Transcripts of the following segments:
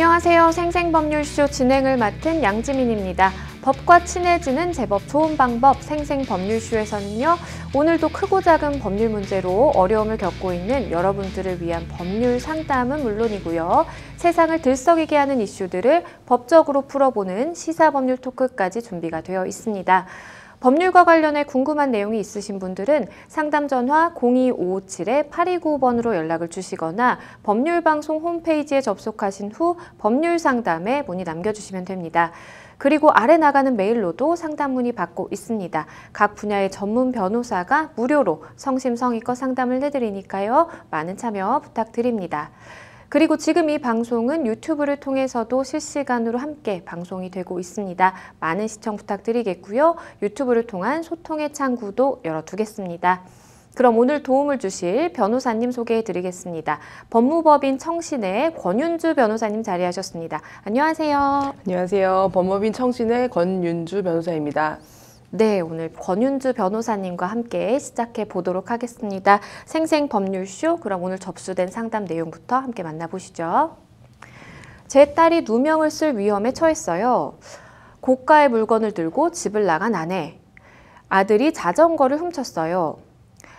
안녕하세요. 생생법률쇼 진행을 맡은 양지민입니다. 법과 친해지는 제법 좋은 방법 생생법률쇼에서는요. 오늘도 크고 작은 법률 문제로 어려움을 겪고 있는 여러분들을 위한 법률 상담은 물론이고요. 세상을 들썩이게 하는 이슈들을 법적으로 풀어보는 시사법률 토크까지 준비가 되어 있습니다. 법률과 관련해 궁금한 내용이 있으신 분들은 상담 전화 02557-8295번으로 연락을 주시거나 법률방송 홈페이지에 접속하신 후 법률상담에 문의 남겨주시면 됩니다. 그리고 아래 나가는 메일로도 상담 문의 받고 있습니다. 각 분야의 전문 변호사가 무료로 성심성의껏 상담을 해드리니까요. 많은 참여 부탁드립니다. 그리고 지금 이 방송은 유튜브를 통해서도 실시간으로 함께 방송이 되고 있습니다. 많은 시청 부탁드리겠고요. 유튜브를 통한 소통의 창구도 열어두겠습니다. 그럼 오늘 도움을 주실 변호사님 소개해드리겠습니다. 법무법인 청신의 권윤주 변호사님 자리하셨습니다. 안녕하세요. 안녕하세요. 법무법인 청신의 권윤주 변호사입니다. 네, 오늘 권윤주 변호사님과 함께 시작해 보도록 하겠습니다. 생생법률쇼, 그럼 오늘 접수된 상담 내용부터 함께 만나보시죠. 제 딸이 누명을 쓸 위험에 처했어요. 고가의 물건을 들고 집을 나간 아내. 아들이 자전거를 훔쳤어요.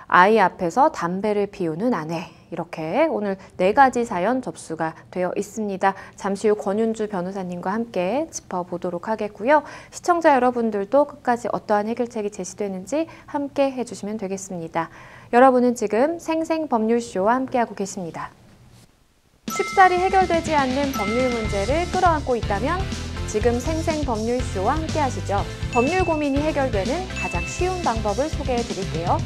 아이 앞에서 담배를 피우는 아내. 이렇게 오늘 4가지 사연 접수가 되어 있습니다. 잠시 후 권윤주 변호사님과 함께 짚어보도록 하겠고요. 시청자 여러분들도 끝까지 어떠한 해결책이 제시되는지 함께 해주시면 되겠습니다. 여러분은 지금 생생법률쇼와 함께하고 계십니다. 쉽사리 해결되지 않는 법률 문제를 끌어안고 있다면 지금 생생법률쇼와 함께하시죠. 법률 고민이 해결되는 가장 쉬운 방법을 소개해 드릴게요.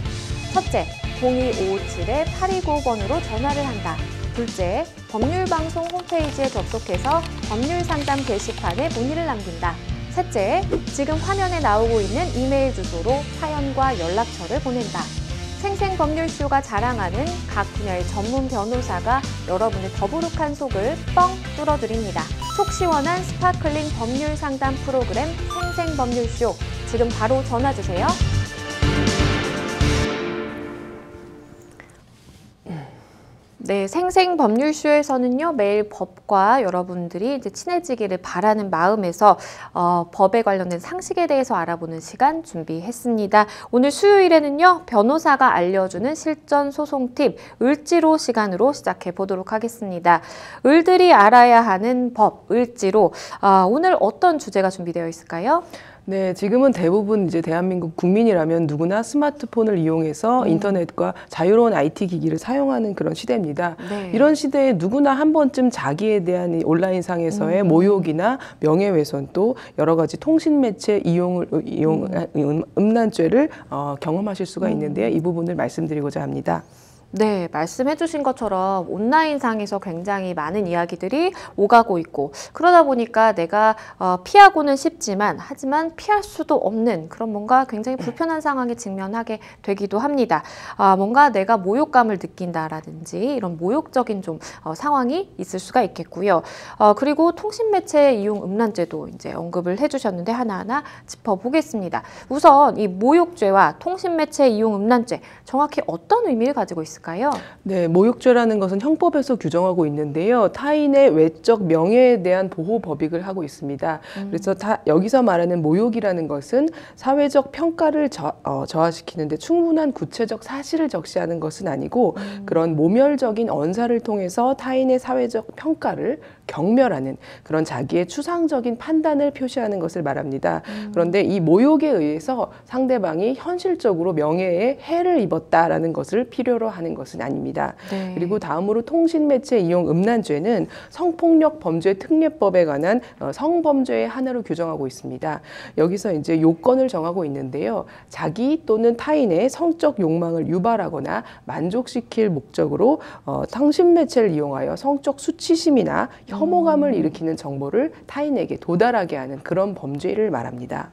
첫째, 02557-8295번으로 전화를 한다. 둘째, 법률방송 홈페이지에 접속해서 법률상담 게시판에 문의를 남긴다. 셋째, 지금 화면에 나오고 있는 이메일 주소로 사연과 연락처를 보낸다. 생생법률쇼가 자랑하는 각 분야의 전문 변호사가 여러분의 더부룩한 속을 뻥 뚫어드립니다. 속 시원한 스파클링 법률상담 프로그램 생생법률쇼. 지금 바로 전화주세요. 네, 생생법률쇼에서는요, 매일 법과 여러분들이 이제 친해지기를 바라는 마음에서 법에 관련된 상식에 대해서 알아보는 시간 준비했습니다. 오늘 수요일에는요, 변호사가 알려주는 실전 소송 팁, 을지로 시간으로 시작해 보도록 하겠습니다. 을들이 알아야 하는 법, 을지로. 오늘 어떤 주제가 준비되어 있을까요? 네, 지금은 대부분 이제 대한민국 국민이라면 누구나 스마트폰을 이용해서 인터넷과 자유로운 IT 기기를 사용하는 그런 시대입니다. 네. 이런 시대에 누구나 한 번쯤 자기에 대한 이 온라인상에서의 모욕이나 명예훼손 또 여러 가지 통신매체 음란죄를 경험하실 수가 있는데요. 이 부분을 말씀드리고자 합니다. 네, 말씀해 주신 것처럼 온라인상에서 굉장히 많은 이야기들이 오가고 있고 그러다 보니까 내가 피하고는 싶지만 하지만 피할 수도 없는 그런 뭔가 굉장히 불편한 상황에 직면하게 되기도 합니다. 뭔가 내가 모욕감을 느낀다라든지 이런 모욕적인 좀 상황이 있을 수가 있겠고요. 그리고 통신매체 이용 음란죄도 이제 언급을 해주셨는데 하나하나 짚어보겠습니다. 우선 이 모욕죄와 통신매체 이용 음란죄 정확히 어떤 의미를 가지고 있을까요? 네, 모욕죄라는 것은 형법에서 규정하고 있는데요. 타인의 외적 명예에 대한 보호 법익을 하고 있습니다. 그래서 여기서 말하는 모욕이라는 것은 사회적 평가를 저하시키는데 충분한 구체적 사실을 적시하는 것은 아니고 그런 모멸적인 언사를 통해서 타인의 사회적 평가를 경멸하는 그런 자기의 추상적인 판단을 표시하는 것을 말합니다. 그런데 이 모욕에 의해서 상대방이 현실적으로 명예에 해를 입었다라는 것을 필요로 하는 것은 아닙니다. 네. 그리고 다음으로 통신매체 이용 음란죄는 성폭력 범죄 특례법에 관한 성범죄의 하나로 규정하고 있습니다. 여기서 이제 요건을 정하고 있는데요. 자기 또는 타인의 성적 욕망을 유발하거나 만족시킬 목적으로 통신매체를 이용하여 성적 수치심이나 혐오감을 일으키는 정보를 타인에게 도달하게 하는 그런 범죄를 말합니다.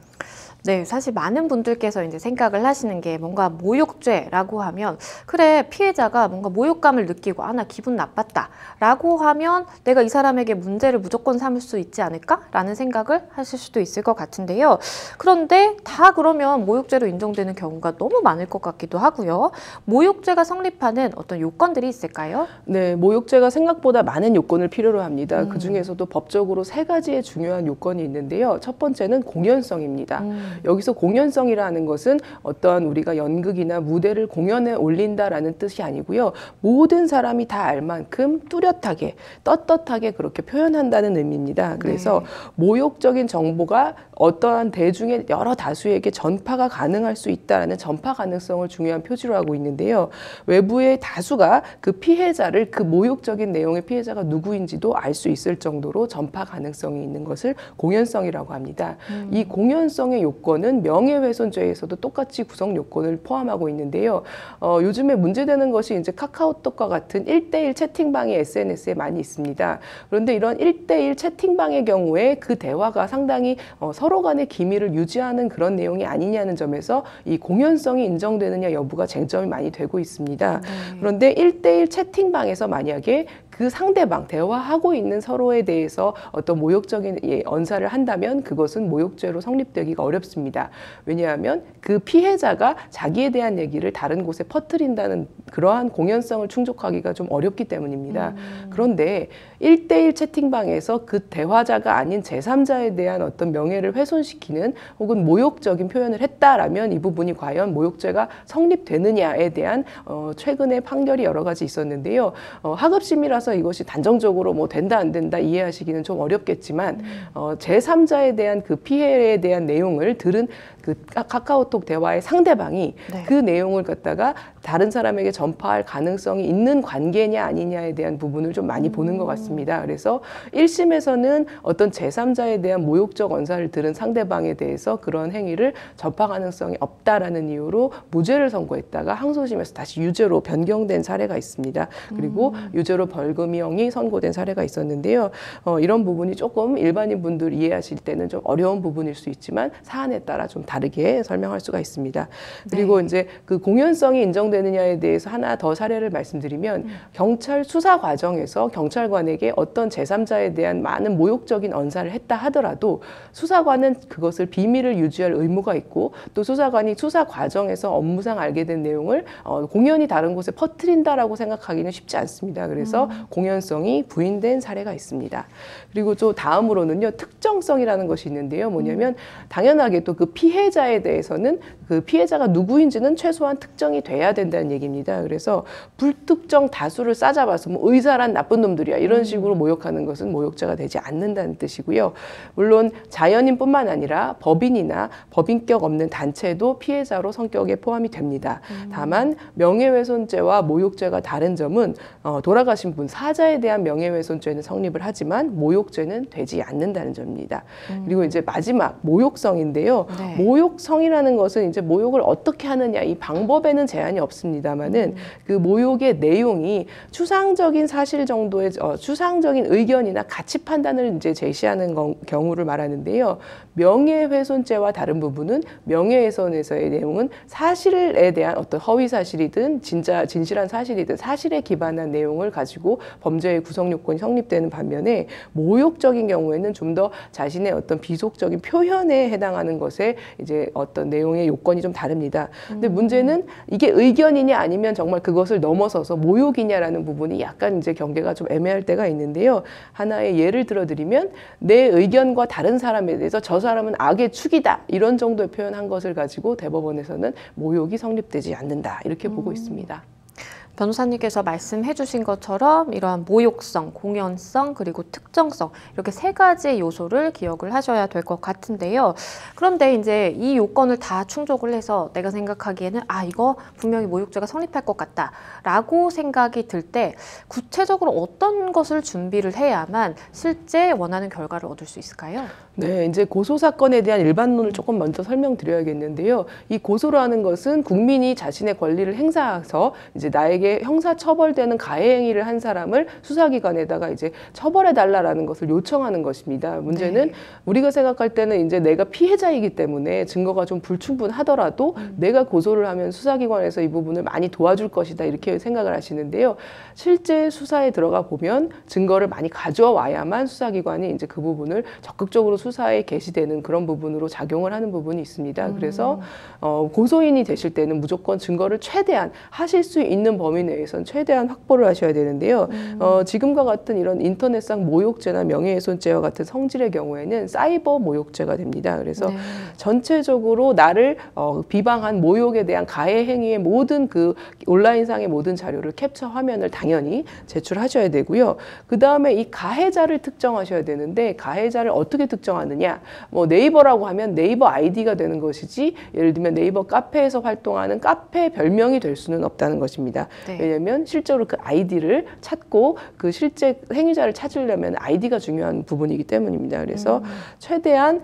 네, 사실 많은 분들께서 이제 생각을 하시는 게 뭔가 모욕죄라고 하면 그래, 피해자가 뭔가 모욕감을 느끼고 나 기분 나빴다 라고 하면 내가 이 사람에게 문제를 무조건 삼을 수 있지 않을까? 라는 생각을 하실 수도 있을 것 같은데요. 그런데 다 그러면 모욕죄로 인정되는 경우가 너무 많을 것 같기도 하고요. 모욕죄가 성립하는 어떤 요건들이 있을까요? 네, 모욕죄가 생각보다 많은 요건을 필요로 합니다. 그중에서도 법적으로 3가지의 중요한 요건이 있는데요. 첫 번째는 공연성입니다. 여기서 공연성이라는 것은 어떠한 우리가 연극이나 무대를 공연에 올린다라는 뜻이 아니고요. 모든 사람이 다 알 만큼 뚜렷하게, 떳떳하게 그렇게 표현한다는 의미입니다. 그래서 모욕적인 정보가 어떠한 대중의 여러 다수에게 전파가 가능할 수 있다는 전파 가능성을 중요한 표지로 하고 있는데요. 외부의 다수가 그 피해자를, 그 모욕적인 내용의 피해자가 누구인지도 알 수 있을 정도로 전파 가능성이 있는 것을 공연성이라고 합니다. 이 공연성의 요건은 명예훼손죄에서도 똑같이 구성 요건을 포함하고 있는데요. 요즘에 문제되는 것이 이제 카카오톡과 같은 1대1 채팅방이 SNS에 많이 있습니다. 그런데 이런 1대1 채팅방의 경우에 그 대화가 상당히 서로 간의 기밀을 유지하는 그런 내용이 아니냐는 점에서 이 공연성이 인정되느냐 여부가 쟁점이 많이 되고 있습니다. 그런데 1대1 채팅방에서 만약에 그 상대방, 대화하고 있는 서로에 대해서 어떤 모욕적인 언사를 한다면 그것은 모욕죄로 성립되기가 어렵습니다. 왜냐하면 그 피해자가 자기에 대한 얘기를 다른 곳에 퍼뜨린다는 그러한 공연성을 충족하기가 좀 어렵기 때문입니다. 그런데 1대1 채팅방에서 그 대화자가 아닌 제3자에 대한 어떤 명예를 훼손시키는 혹은 모욕적인 표현을 했다라면 이 부분이 과연 모욕죄가 성립되느냐에 대한 최근에 판결이 여러 가지 있었는데요. 하급심이라서 이것이 단정적으로 뭐 된다 안 된다 이해하시기는 좀 어렵겠지만 제3자에 대한 그 피해에 대한 내용을 들은 그 카카오톡 대화의 상대방이 그 내용을 갖다가 다른 사람에게 전파할 가능성이 있는 관계냐 아니냐에 대한 부분을 좀 많이 보는 것 같습니다. 그래서 1심에서는 어떤 제3자에 대한 모욕적 언사를 들은 상대방에 대해서 그런 행위를 전파 가능성이 없다라는 이유로 무죄를 선고했다가 항소심에서 다시 유죄로 변경된 사례가 있습니다. 그리고 유죄로 벌금형이 선고된 사례가 있었는데요. 이런 부분이 조금 일반인 분들 이해하실 때는 좀 어려운 부분일 수 있지만 사안에 따라 좀 다르게 설명할 수가 있습니다. 그리고 이제 그 공연성이 인정되느냐에 대해서 하나 더 사례를 말씀드리면 경찰 수사 과정에서 경찰관에게 어떤 제3자에 대한 많은 모욕적인 언사를 했다 하더라도 수사관은 그것을 비밀을 유지할 의무가 있고 또 수사관이 수사 과정에서 업무상 알게 된 내용을 공연히 다른 곳에 퍼뜨린다라고 생각하기는 쉽지 않습니다. 그래서 공연성이 부인된 사례가 있습니다. 그리고 또 다음으로는요, 특정성이라는 것이 있는데요. 뭐냐면 당연하게 또 그 피해자에 대해서는 그 피해자가 누구인지는 최소한 특정이 돼야 된다는 얘기입니다. 그래서 불특정 다수를 싸잡아서 뭐 의사란 나쁜 놈들이야 이런 식으로 모욕하는 것은 모욕죄가 되지 않는다는 뜻이고요. 물론 자연인뿐만 아니라 법인이나 법인격 없는 단체도 피해자로 성격에 포함이 됩니다. 다만 명예훼손죄와 모욕죄가 다른 점은 돌아가신 분 사자에 대한 명예훼손죄는 성립을 하지만 모욕죄는 되지 않는다는 점입니다. 그리고 이제 마지막 모욕성인데요. 모욕성이라는 것은 이제 모욕을 어떻게 하느냐 이 방법에는 제한이 없습니다만은 그 모욕의 내용이 추상적인 사실 정도의 추상적인 의견이나 가치 판단을 이제 제시하는 경우를 말하는데요. 명예훼손죄와 다른 부분은 명예훼손에서의 내용은 사실에 대한 어떤 허위 사실이든 진실한 사실이든 사실에 기반한 내용을 가지고 범죄의 구성 요건이 성립되는 반면에 모욕적인 경우에는 좀 더 자신의 어떤 비속적인 표현에 해당하는 것에 이제 어떤 내용의 요건이 좀 다릅니다. 근데 문제는 이게 의견이냐 아니면 정말 그것을 넘어서서 모욕이냐라는 부분이 약간 이제 경계가 좀 애매할 때가 있는데요. 하나의 예를 들어드리면 내 의견과 다른 사람에 대해서 저 사람은 악의 축이다 이런 정도의 표현한 것을 가지고 대법원에서는 모욕이 성립되지 않는다 이렇게 보고 있습니다. 변호사님께서 말씀해 주신 것처럼 이러한 모욕성, 공연성, 그리고 특정성 이렇게 3가지의 요소를 기억을 하셔야 될 것 같은데요. 그런데 이제 이 요건을 다 충족을 해서 내가 생각하기에는 이거 분명히 모욕죄가 성립할 것 같다 라고 생각이 들 때 구체적으로 어떤 것을 준비를 해야만 실제 원하는 결과를 얻을 수 있을까요? 네, 이제 고소사건에 대한 일반론을 조금 먼저 설명드려야겠는데요. 이 고소라는 것은 국민이 자신의 권리를 행사해서 이제 나에게 만약에 형사 처벌되는 가해 행위를 한 사람을 수사기관에다가 이제 처벌해달라라는 것을 요청하는 것입니다. 문제는 우리가 생각할 때는 이제 내가 피해자이기 때문에 증거가 좀 불충분하더라도 내가 고소를 하면 수사기관에서 이 부분을 많이 도와줄 것이다 이렇게 생각을 하시는데요. 실제 수사에 들어가 보면 증거를 많이 가져와야만 수사기관이 이제 그 부분을 적극적으로 수사에 개시되는 그런 부분으로 작용을 하는 부분이 있습니다. 그래서 고소인이 되실 때는 무조건 증거를 최대한 하실 수 있는 범위 내에선 최대한 확보를 하셔야 되는데요. 지금과 같은 이런 인터넷상 모욕죄나 명예훼손죄와 같은 성질의 경우에는 사이버 모욕죄가 됩니다. 그래서 전체적으로 나를 비방한 모욕에 대한 가해 행위의 모든 그 온라인상의 모든 자료를 캡처 화면을 당연히 제출하셔야 되고요. 그 다음에 이 가해자를 특정하셔야 되는데 가해자를 어떻게 특정하느냐? 뭐 네이버라고 하면 네이버 아이디가 되는 것이지 예를 들면 네이버 카페에서 활동하는 카페 별명이 될 수는 없다는 것입니다. 왜냐하면 실제로 그 아이디를 찾고 그 실제 행위자를 찾으려면 아이디가 중요한 부분이기 때문입니다. 그래서 최대한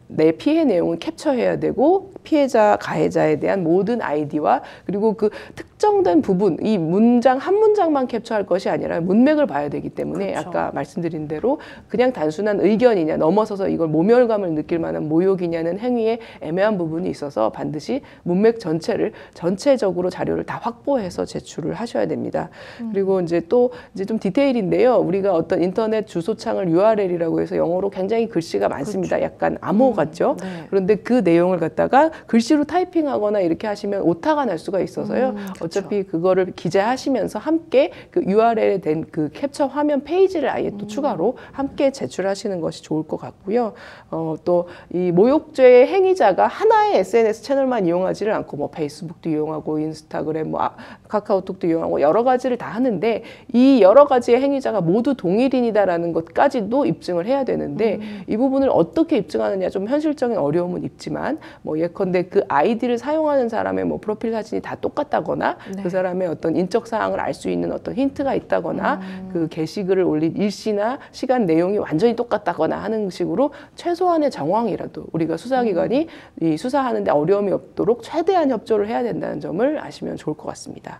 내 피해 내용을 캡처해야 되고 피해자, 가해자에 대한 모든 아이디와 그리고 그 특정된 부분, 이 문장 한 문장만 캡처할 것이 아니라 문맥을 봐야 되기 때문에 그렇죠. 아까 말씀드린 대로 그냥 단순한 의견이냐 넘어서서 이걸 모멸감을 느낄 만한 모욕이냐는 행위에 애매한 부분이 있어서 반드시 문맥 전체를 전체적으로 자료를 다 확보해서 제출을 하셔야 됩니다. 그리고 이제 또 이제 좀 디테일인데요. 우리가 어떤 인터넷 주소창을 URL이라고 해서 영어로 굉장히 글씨가 많습니다. 그렇죠. 약간 암호 같죠. 그런데 그 내용을 갖다가 글씨로 타이핑하거나 이렇게 하시면 오타가 날 수가 있어서요. 어차피 그거를 기재하시면서 함께 그 URL에 된 그 캡처 화면 페이지를 아예 또 추가로 함께 제출하시는 것이 좋을 것 같고요. 또 이 모욕죄의 행위자가 하나의 SNS 채널만 이용하지를 않고 뭐 페이스북도 이용하고 인스타그램, 뭐 카카오톡도 이용하고 여러 가지를 다 하는데 이 여러 가지의 행위자가 모두 동일인이다라는 것까지도 입증을 해야 되는데 이 부분을 어떻게 입증하느냐 좀 현실적인 어려움은 있지만 뭐 예컨대 그 아이디를 사용하는 사람의 뭐 프로필 사진이 다 똑같다거나 그 사람의 어떤 인적 사항을 알 수 있는 어떤 힌트가 있다거나 그 게시글을 올린 일시나 시간 내용이 완전히 똑같다거나 하는 식으로 최소한의 정황이라도 우리가 수사기관이 이 수사하는데 어려움이 없도록 최대한 협조를 해야 된다는 점을 아시면 좋을 것 같습니다.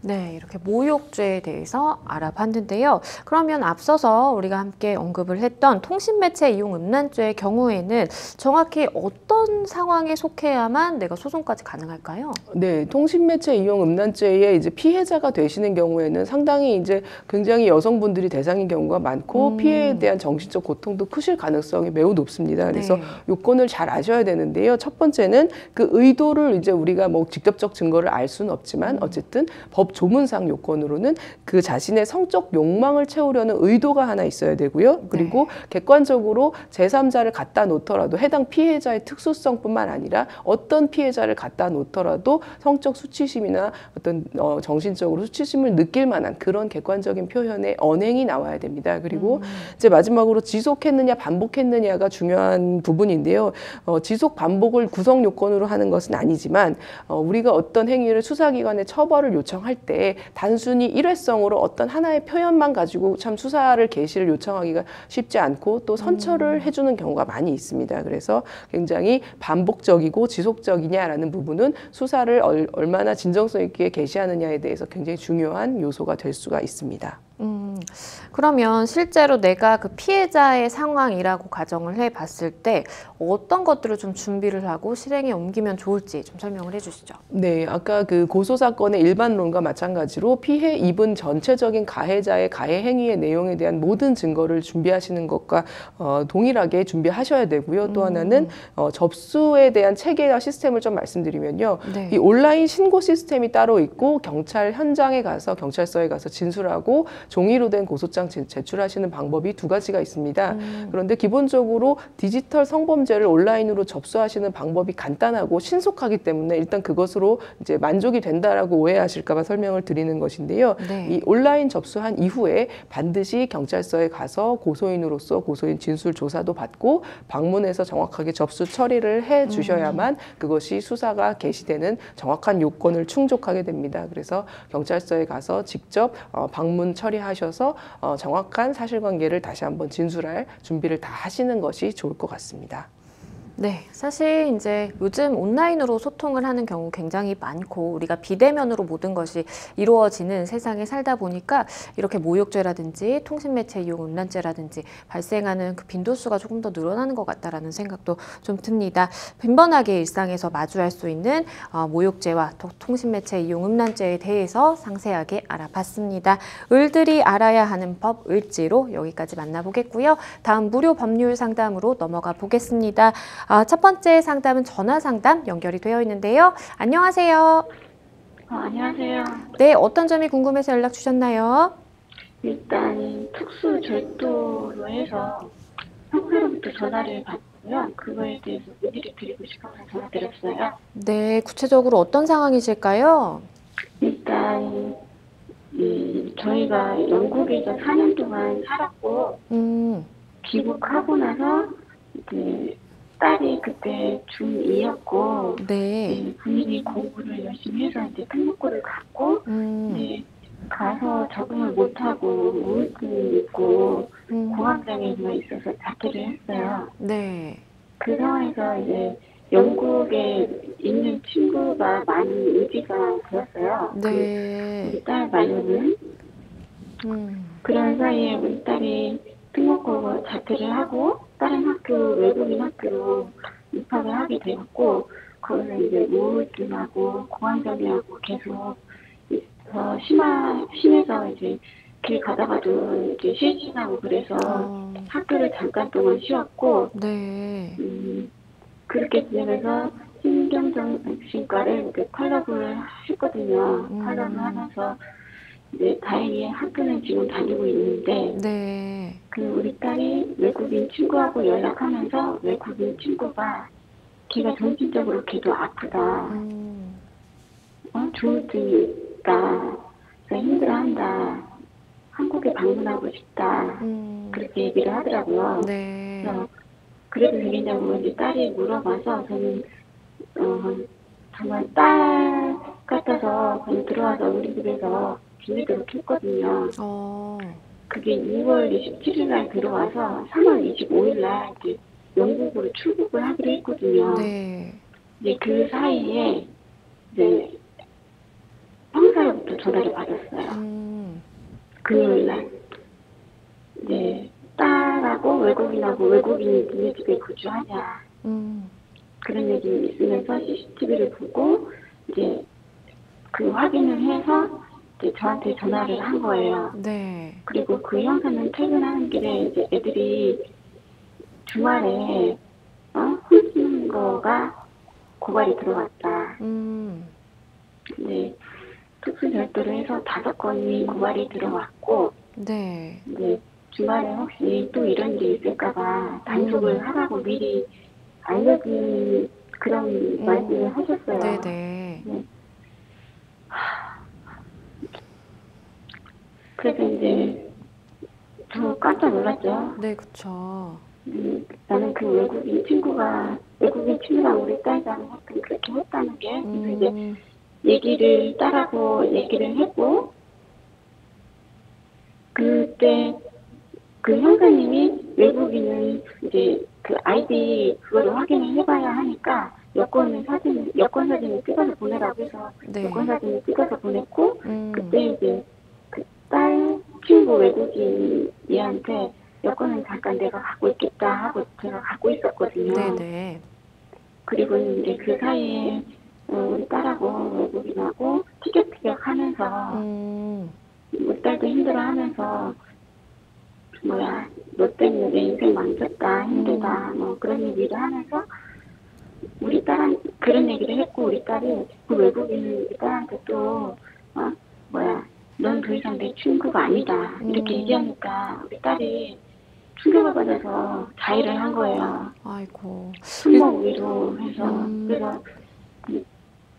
네, 이렇게 모욕죄에 대해서 알아봤는데요. 그러면 앞서서 우리가 함께 언급을 했던 통신매체 이용 음란죄의 경우에는 정확히 어떤 상황에 속해야만 내가 소송까지 가능할까요? 네, 통신매체 이용 음란죄의 이제 피해자가 되시는 경우에는 상당히 이제 굉장히 여성분들이 대상인 경우가 많고 피해에 대한 정신적 고통도 크실 가능성이 매우 높습니다. 그래서 요건을 잘 아셔야 되는데요. 첫 번째는 그 의도를 이제 우리가 뭐 직접적 증거를 알 수는 없지만 어쨌든 법 조문상 요건으로는 그 자신의 성적 욕망을 채우려는 의도가 하나 있어야 되고요. 그리고 객관적으로 제3자를 갖다 놓더라도 해당 피해자의 특수성뿐만 아니라 어떤 피해자를 갖다 놓더라도 성적 수치심이나 어떤 정신적으로 수치심을 느낄 만한 그런 객관적인 표현의 언행이 나와야 됩니다. 그리고 이제 마지막으로 지속했느냐 반복했느냐가 중요한 부분인데요. 지속 반복을 구성 요건으로 하는 것은 아니지만 우리가 어떤 행위를 수사기관에 처벌을 요청할 때 단순히 일회성으로 어떤 하나의 표현만 가지고 참 수사를 개시를 요청하기가 쉽지 않고 또 선처를 해주는 경우가 많이 있습니다. 그래서 굉장히 반복적이고 지속적이냐라는 부분은 수사를 얼마나 진정성 있게 개시하느냐에 대해서 굉장히 중요한 요소가 될 수가 있습니다. 그러면 실제로 내가 그 피해자의 상황이라고 가정을 해봤을 때 어떤 것들을 좀 준비를 하고 실행에 옮기면 좋을지 좀 설명을 해주시죠. 네, 아까 그 고소 사건의 일반론과 마찬가지로 피해 입은 전체적인 가해자의 가해 행위의 내용에 대한 모든 증거를 준비하시는 것과 동일하게 준비하셔야 되고요. 또 하나는 접수에 대한 체계와 시스템을 좀 말씀드리면요. 이 온라인 신고 시스템이 따로 있고 경찰 현장에 가서 경찰서에 가서 진술하고 종이로 된 고소장 제출하시는 방법이 두 가지가 있습니다. 그런데 기본적으로 디지털 성범죄를 온라인으로 접수하시는 방법이 간단하고 신속하기 때문에 일단 그것으로 이제 만족이 된다라고 오해하실까 봐 설명을 드리는 것인데요. 이 온라인 접수한 이후에 반드시 경찰서에 가서 고소인으로서 고소인 진술 조사도 받고 방문해서 정확하게 접수 처리를 해 주셔야만 그것이 수사가 개시되는 정확한 요건을 충족하게 됩니다. 그래서 경찰서에 가서 직접 방문 처리하셔서 정확한 사실관계를 다시 한번 진술할 준비를 다 하시는 것이 좋을 것 같습니다. 네, 사실 이제 요즘 온라인으로 소통을 하는 경우 굉장히 많고 우리가 비대면으로 모든 것이 이루어지는 세상에 살다 보니까 이렇게 모욕죄라든지 통신매체 이용 음란죄라든지 발생하는 그 빈도수가 조금 더 늘어나는 것 같다라는 생각도 좀 듭니다. 빈번하게 일상에서 마주할 수 있는 모욕죄와 통신매체 이용 음란죄에 대해서 상세하게 알아봤습니다. 을들이 알아야 하는 법 을지로 여기까지 만나보겠고요. 다음 무료 법률 상담으로 넘어가 보겠습니다. 첫 번째 상담은 전화 상담 연결이 되어 있는데요. 안녕하세요. 안녕하세요. 네, 어떤 점이 궁금해서 연락 주셨나요? 일단 특수 절도로 해서 형사로부터 전화를 받고요. 그거에 대해서 문의를 드리고 싶어서 전화드렸어요. 네, 구체적으로 어떤 상황이실까요? 일단 저희가 영국에서 4년 동안 살았고 귀국하고 나서 딸이 그때 중2였고 네. 본인이 공부를 열심히 해서 이제 특목고를 갔고 가서 적응을 못하고 우울증이 있고 공황장애가 있어서 자퇴를 했어요. 네. 그 상황에서 이제 영국에 있는 친구가 많이 의지가 되었어요. 네. 우리 딸 말로는. 그런 사이에 우리 딸이 특목고 자퇴를 하고 다른 학교, 외국인 학교로 입학을 하게 되었고 거기서 이제 우울증하고 공황장애하고 계속 심해서 이제 길 가다가도 이제 실신하고 그래서 학교를 잠깐 동안 쉬었고 네. 그렇게 지내면서 신경정신과를 탈락을 했거든요. 탈락을 하면서 이제 다행히 학교는 지금 다니고 있는데 네. 그 우리 딸이 외국인 친구하고 연락하면서 외국인 친구가 걔가 정신적으로 걔도 아프다. 조울증이 있다. 힘들어한다. 한국에 방문하고 싶다. 그렇게 얘기를 하더라고요. 네. 그래도 되겠냐고 이제 딸이 물어봐서 저는 정말 딸 같아서 그냥 들어와서 우리 집에서 지내도록 했거든요. 그게 2월 27일 날 들어와서 3월 25일 날 이제 영국으로 출국을 하기로 했거든요. 네. 이제 그 사이에 이제 형사로부터 전화를 받았어요. 금요일 날. 이제 딸하고 외국인이 니네 집에 거주하냐. 그런 얘기 있으면서 CCTV를 보고 이제 그 확인을 해서 이제 저한테 전화를 한 거예요. 네. 그리고 그 형사는 퇴근하는 길에 이제 애들이 주말에 훔치는 거가 고발이 들어왔다. 네. 특수절도를 해서 5건이 고발이 들어왔고 네. 이제 주말에 혹시 또 이런 게 있을까봐 단속을 하라고 미리 알려준 그런 말씀을 하셨어요. 네네. 네. 그래서 이제 저 깜짝 놀랐죠. 네, 그쵸. 나는 그 외국인 친구랑 우리 딸이랑 하여튼 그렇게 했다는 게 그래서 이제 딸하고 얘기를 했고 그때 그 형사님이 외국인은 이제 그 아이디 그거를 확인을 해봐야 하니까 여권 사진을 찍어서 보내라고 해서 네. 여권 사진을 찍어서 보냈고 그때 이제 그 딸 친구 외국인이한테 여권은 잠깐 내가 갖고 있겠다 하고 제가 갖고 있었거든요. 네네. 그리고 이제 그 사이에 우리 딸하고 외국인하고 티격태격 하면서 우리 딸도 힘들어하면서 너 때문에 내 인생 망쳤다 힘들다 뭐 그런 얘기를 하면서 우리 딸한 그런 얘기를 했고 우리 딸이 그 외국인 우리 딸한테 또 넌 더 이상 내 친구가 아니다 이렇게 얘기하니까 우리 딸이 충격을 받아서 자해를 한 거예요. 아이고. 손목 위로 해서 그래서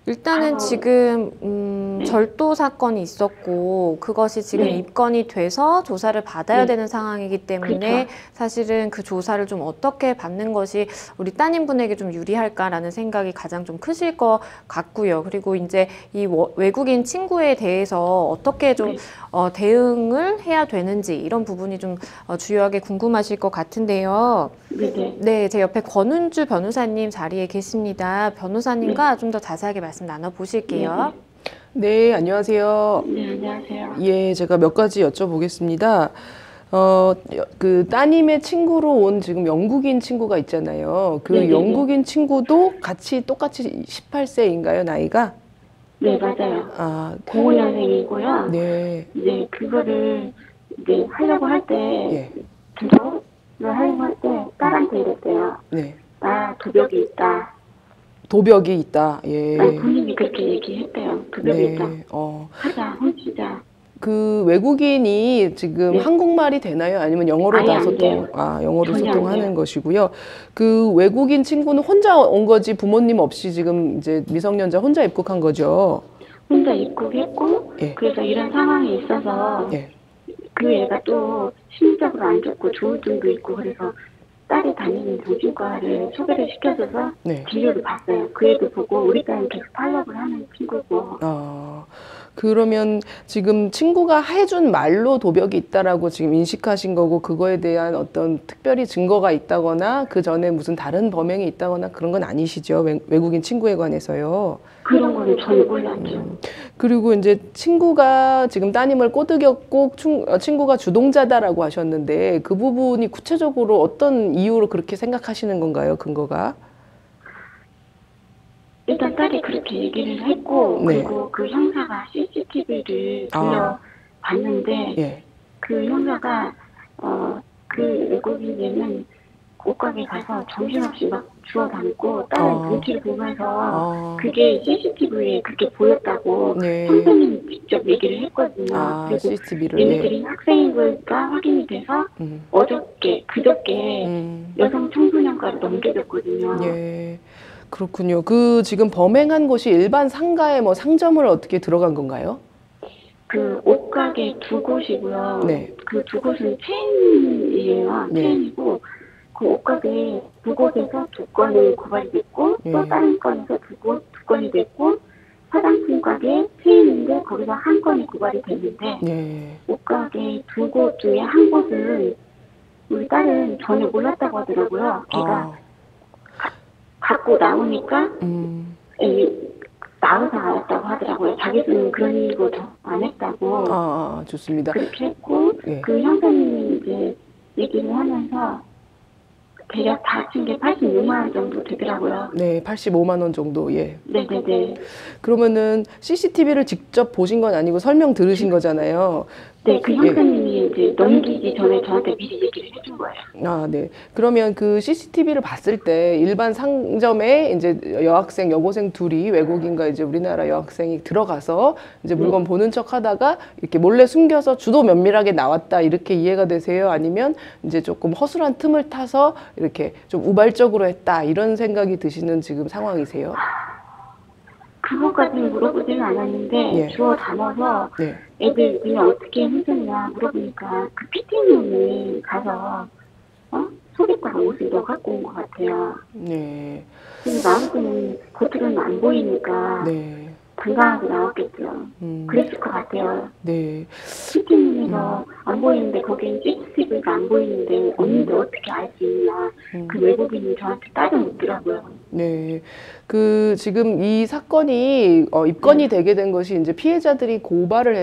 일단은 지금 네. 절도 사건이 있었고 그것이 지금 네. 입건이 돼서 조사를 받아야 네. 되는 상황이기 때문에 그렇죠. 사실은 그 조사를 좀 어떻게 받는 것이 우리 따님분에게 좀 유리할까라는 생각이 가장 좀 크실 것 같고요. 그리고 이제 이 외국인 친구에 대해서 어떻게 좀 네. 대응을 해야 되는지 이런 부분이 좀 주요하게 궁금하실 것 같은데요. 네네. 네, 제 옆에 권은주 변호사님 자리에 계십니다. 변호사님과 좀 더 자세하게 말씀 나눠보실게요. 네, 안녕하세요. 네, 안녕하세요. 예, 제가 몇 가지 여쭤보겠습니다. 그 따님의 친구로 온 지금 영국인 친구가 있잖아요. 그 네네네. 영국인 친구도 같이 똑같이 18세인가요, 나이가? 네, 맞아요. 아, 05년생이고요. 네, 이제 그거를 이제 하려고 할 때, 예, 주도를 하려고 할 때 딸한테 이랬대요. 네. 나 도벽이 있다. 도벽이 있다. 예. 아니, 본인이 그렇게 얘기했대요. 도벽이 있다. 네, 하자, 훔치자. 그 외국인이 지금 네. 한국말이 되나요? 아니면 영어로 아예 다 안 소통, 돼요. 영어로 전혀 안 소통하는 돼요. 것이고요. 그 외국인 친구는 혼자 온 거지 부모님 없이 지금 이제 미성년자 혼자 입국한 거죠. 혼자 입국했고, 예. 그래서 이런 상황이 있어서, 예. 그 애가 또 심리적으로 안 좋고 조울증도 있고, 그래서 딸이 다니는 정신과를 소개를 시켜줘서 네. 진료를 봤어요. 그 애도 보고 우리 딸은 계속 탈락을 하는 친구고. 그러면 지금 친구가 해준 말로 도벽이 있다라고 지금 인식하신 거고 그거에 대한 어떤 특별히 증거가 있다거나 그 전에 무슨 다른 범행이 있다거나 그런 건 아니시죠? 외국인 친구에 관해서요. 그런 거는 전혀 몰랐죠. 그리고 이제 친구가 지금 따님을 꼬드겼고 친구가 주동자다라고 하셨는데 그 부분이 구체적으로 어떤 이유로 그렇게 생각하시는 건가요? 근거가? 일단 딸이 그렇게 얘기를 했고, 네. 그리고 그 형사가 CCTV를 아. 돌려봤는데, 예. 그 형사가, 그 외국인에는 옷가게 가서 정신없이 막 주워 담고, 딸의 눈치를 보면서, 그게 CCTV에 그렇게 보였다고 네. 선생님이 직접 얘기를 했거든요. 그리고 CCTV를 얘네들이 학생인 걸까 확인이 돼서, 그저께 여성 청소년과로 넘겨졌거든요. 예. 그렇군요. 그 지금 범행한 곳이 일반 상가에 뭐 상점을 어떻게 들어간 건가요? 그 옷가게 두 곳이고요. 네. 그 두 곳은 체인이에요. 네. 체인이고 그 옷가게 두 곳에서 두 건이 고발이 됐고 예. 또 다른 건에서 두 건이 됐고 화장품 가게 체인인데 거기서 한 건이 고발이 됐는데 예. 옷가게 두 곳 중에 한 곳은 우리 딸은 전혀 몰랐다고 하더라고요. 걔가 갖고 나오니까 나와서 알았다고 하더라고요. 자기는 그런 거 안 했다고. 좋습니다. 그렇게 했고, 예. 그 형사님이 이제 얘기를 하면서 대략 다 합친 게 86만 원 정도 되더라고요. 네, 85만 원 정도. 예. 네네네. 그러면은 CCTV를 직접 보신 건 아니고 설명 들으신 거잖아요. 네, 그 형사님이 이제 넘기기 전에 저한테 미리 얘기를 해준 거예요. 네. 그러면 그 CCTV를 봤을 때 일반 상점에 이제 여학생, 여고생 둘이 외국인과 이제 우리나라 여학생이 들어가서 이제 물건 보는 척 하다가 이렇게 몰래 숨겨서 주도 면밀하게 나왔다 이렇게 이해가 되세요? 아니면 이제 조금 허술한 틈을 타서 이렇게 좀 우발적으로 했다 이런 생각이 드시는 지금 상황이세요? 그것까지는 물어보지는 않았는데 예. 주워 담아서 네. 애들 그냥 어떻게 훔쳤냐 물어보니까 그 피팅룸에 가서 속에다가 옷을 넣어 갖고 온 것 같아요. 네. 근데 나한테는 겉으로는 안 보이니까 네. 당당하게 나왔겠죠. 그랬을 것 같아요. 네. 피팅룸에서 안 보이는데 거기는 CCTV가 안 보이는데 언니도 어떻게 알 수 있냐. 그 외국인이 저한테 따져 묻더라고요. 네. 그 지금 이 사건이 입건이 되게 된 것이 이제 피해자들이 고소를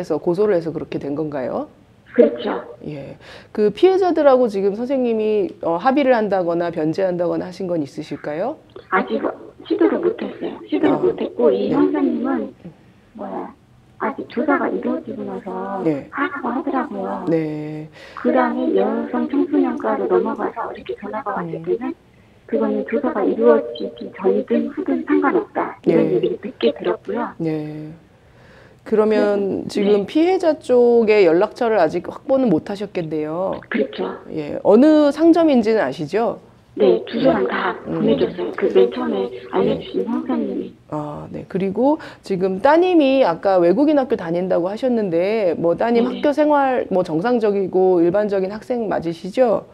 해서 그렇게 된 건가요? 그렇죠. 예. 그 피해자들하고 지금 선생님이 합의를 한다거나 변제한다거나 하신 건 있으실까요? 아직 시도를 못했어요. 시도를 못했고 이 네. 형사님은 아직 조사가 이루어지고 나서 네. 하라고 하더라고요. 네. 그 다음에 여성 청소년과로 넘어가서 이렇게 전화가 왔을 때는 그거는 조사가 이루어지기 전이든 후든 상관없다. 이런 네. 얘기를 늦게 들었고요. 네. 그러면 지금 피해자 쪽의 연락처를 아직 확보는 못 하셨겠네요. 그렇죠. 예. 어느 상점인지는 아시죠? 네, 주소랑 다 보내줬어요. 그 맨 처음에 알려주신 형사님이. 네. 그리고 지금 따님이 아까 외국인 학교 다닌다고 하셨는데, 뭐 따님 네네. 학교 생활 뭐 정상적이고 일반적인 학생 맞으시죠?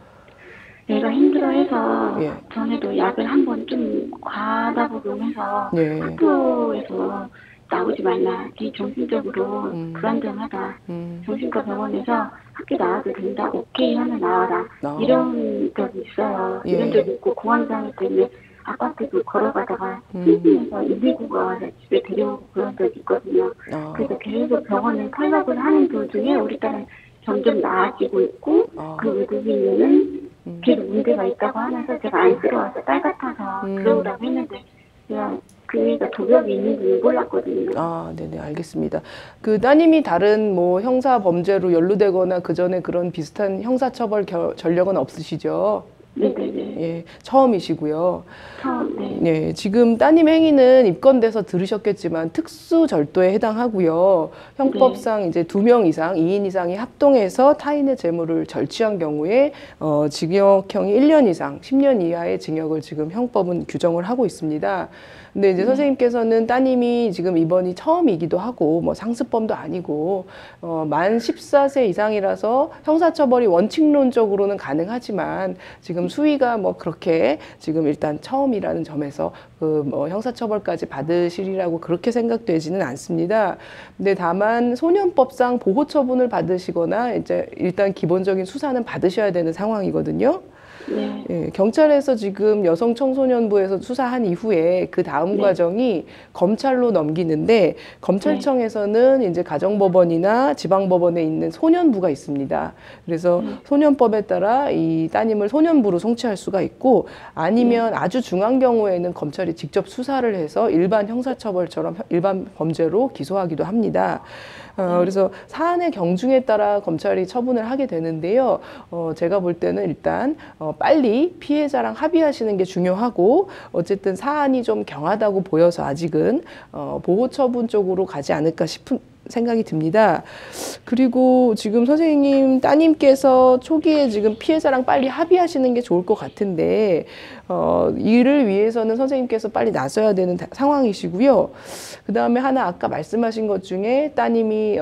내가 힘들어해서 예. 전에도 약을 한 번 좀 과하다 복용해서 예. 학교에서 나오지 말라. 정신적으로 불안정하다. 정신과 병원에서 학교 나와도 된다. 오케이 하면 나와라. 이런 적이 있어요. 예. 이런 적이 있고 공황장애 때문에 아파트도 걸어가다가 심심해서 119가 와서 집에 데려오고 그런 적이 있거든요. 그래서 계속 병원에 탈락을 하는 도중에 우리 딸은 점점 나아지고 있고 그 외국인은 계속 문제가 있다고 하면서 제가 안쓰러워서 딸 같아서 들어오라고 했는데 제가 그 애가 도벽이 있는지 몰랐거든요. 네네, 알겠습니다. 그 따님이 다른 뭐 형사 범죄로 연루되거나 그 전에 그런 비슷한 형사처벌 전력은 없으시죠? 네네네. 예, 처음이시고요. 네. 예, 지금 따님 행위는 입건돼서 들으셨겠지만 특수 절도에 해당하고요. 형법상 이제 2명 이상, 2인 이상이 합동해서 타인의 재물을 절취한 경우에 징역형이 1년 이상, 10년 이하의 징역을 지금 형법은 규정을 하고 있습니다. 근데 이제 선생님께서는 따님이 지금 이번이 처음이기도 하고 뭐 상습범도 아니고 만 14세 이상이라서 형사처벌이 원칙론적으로는 가능하지만 지금 수위가 뭐 그렇게 지금 일단 처음이라는 점에서 그 뭐 형사처벌까지 받으시리라고 그렇게 생각되지는 않습니다. 근데 다만 소년법상 보호처분을 받으시거나 이제 일단 기본적인 수사는 받으셔야 되는 상황이거든요. 네. 예, 경찰에서 지금 여성청소년부에서 수사한 이후에 그 다음 과정이 검찰로 넘기는데 검찰청에서는 이제 가정법원이나 지방법원에 있는 소년부가 있습니다. 그래서 소년법에 따라 이 따님을 소년부로 송치할 수가 있고 아니면 아주 중한 경우에는 검찰이 직접 수사를 해서 일반 형사처벌처럼 일반 범죄로 기소하기도 합니다. 그래서 사안의 경중에 따라 검찰이 처분을 하게 되는데요. 제가 볼 때는 일단 빨리 피해자랑 합의하시는 게 중요하고 어쨌든 사안이 좀 경하다고 보여서 아직은 보호처분 쪽으로 가지 않을까 싶은 생각이 듭니다. 그리고 지금 선생님 따님께서 초기에 지금 피해자랑 빨리 합의하시는 게 좋을 것 같은데 이를 위해서는 선생님께서 빨리 나서야 되는 상황이시고요. 그 다음에 하나 아까 말씀하신 것 중에 따님이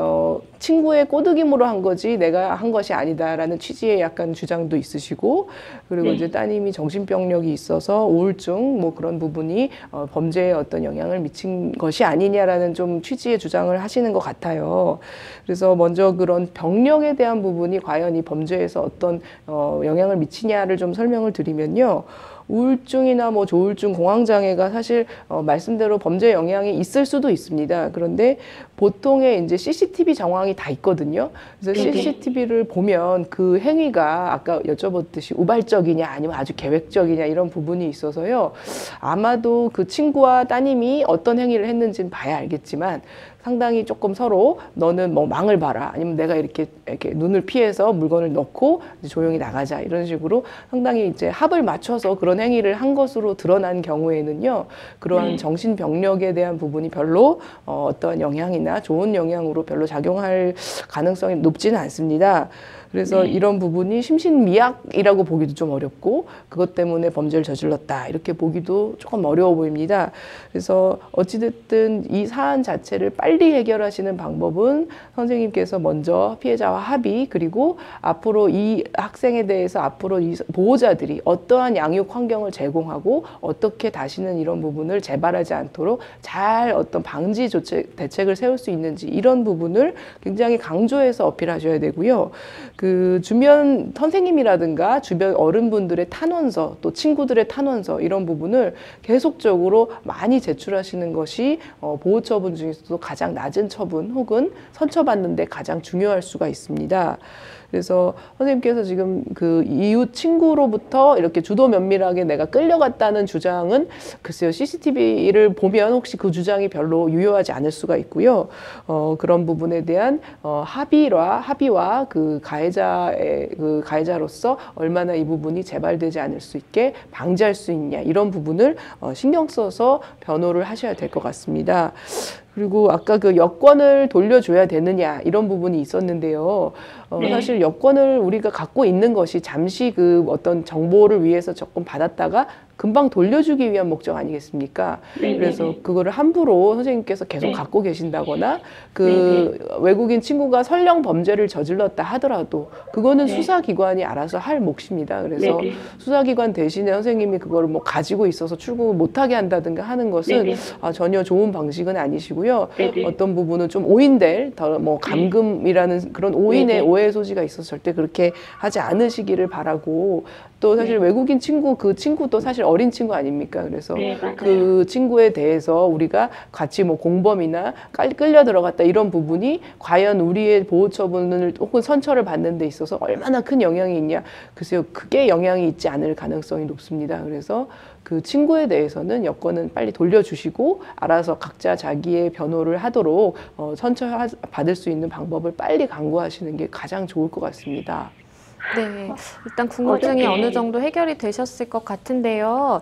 친구의 꼬드김으로 한 거지 내가 한 것이 아니다라는 취지의 약간 주장도 있으시고 그리고 이제 따님이 정신병력이 있어서 우울증 뭐 그런 부분이 범죄에 어떤 영향을 미친 것이 아니냐라는 좀 취지의 주장을 하시는 것 같아요. 그래서 먼저 그런 병력에 대한 부분이 과연 이 범죄에서 어떤 영향을 미치냐를 좀 설명을 드리면요. 우울증이나 뭐 조울증, 공황장애가 사실 말씀대로 범죄 영향이 있을 수도 있습니다. 그런데 보통의 이제 CCTV 정황이 다 있거든요. 그래서 CCTV를 보면 그 행위가 아까 여쭤봤듯이 우발적이냐 아니면 아주 계획적이냐 이런 부분이 있어서요. 아마도 그 친구와 따님이 어떤 행위를 했는지는 봐야 알겠지만 상당히 조금 서로 너는 뭐 망을 봐라 아니면 내가 이렇게 눈을 피해서 물건을 넣고 이제 조용히 나가자 이런 식으로 상당히 이제 합을 맞춰서 그런 행위를 한 것으로 드러난 경우에는요 그러한 정신병력에 대한 부분이 별로 어떠한 영향이나 좋은 영향으로 별로 작용할 가능성이 높지는 않습니다. 그래서 이런 부분이 심신미약이라고 보기도 좀 어렵고 그것 때문에 범죄를 저질렀다 이렇게 보기도 조금 어려워 보입니다. 그래서 어찌됐든 이 사안 자체를 빨리 해결하시는 방법은 선생님께서 먼저 피해자와 합의 그리고 앞으로 이 학생에 대해서 앞으로 이 보호자들이 어떠한 양육 환경을 제공하고 어떻게 다시는 이런 부분을 재발하지 않도록 잘 어떤 방지 대책을 세울 수 있는지 이런 부분을 굉장히 강조해서 어필하셔야 되고요. 그 주변 선생님이라든가 주변 어른분들의 탄원서 또 친구들의 탄원서 이런 부분을 계속적으로 많이 제출하시는 것이 보호처분 중에서도 가장 낮은 처분 혹은 선처받는 데 가장 중요할 수가 있습니다. 그래서 선생님께서 지금 그 이웃 친구로부터 이렇게 주도 면밀하게 내가 끌려갔다는 주장은 글쎄요 CCTV를 보면 혹시 그 주장이 별로 유효하지 않을 수가 있고요. 그런 부분에 대한 합의와 그 가해자로서 얼마나 이 부분이 재발되지 않을 수 있게 방지할 수 있냐 이런 부분을 신경 써서 변호를 하셔야 될 것 같습니다. 그리고 아까 그 여권을 돌려줘야 되느냐 이런 부분이 있었는데요. 사실 여권을 우리가 갖고 있는 것이 잠시 그 어떤 정보를 위해서 조금 받았다가 금방 돌려주기 위한 목적 아니겠습니까? 네네네. 그래서 그거를 함부로 선생님께서 계속 네. 갖고 계신다거나 그 외국인 친구가 설령 범죄를 저질렀다 하더라도 그거는 네. 수사기관이 알아서 할 몫입니다. 그래서 네네. 수사기관 대신에 선생님이 그거를 뭐 가지고 있어서 출국을 못하게 한다든가 하는 것은 네네. 전혀 좋은 방식은 아니시고요. 네네. 어떤 부분은 좀 오인될 더 뭐 감금이라는 그런 오인의 네네. 오해 소지가 있어서 절대 그렇게 하지 않으시기를 바라고 또 사실 네. 외국인 친구 그 친구도 사실 어린 친구 아닙니까? 그래서 네, 맞아요. 그 친구에 대해서 우리가 같이 뭐 공범이나 끌려 들어갔다 이런 부분이 과연 우리의 보호 처분을 혹은 선처를 받는 데 있어서 얼마나 큰 영향이 있냐. 글쎄요, 크게 영향이 있지 않을 가능성이 높습니다. 그래서 그 친구에 대해서는 여권은 빨리 돌려주시고 알아서 각자 자기의 변호를 하도록 선처 받을 수 있는 방법을 빨리 강구하시는 게 가장 좋을 것 같습니다. 네, 일단 궁금증이 어떻게- 어느 정도 해결이 되셨을 것 같은데요.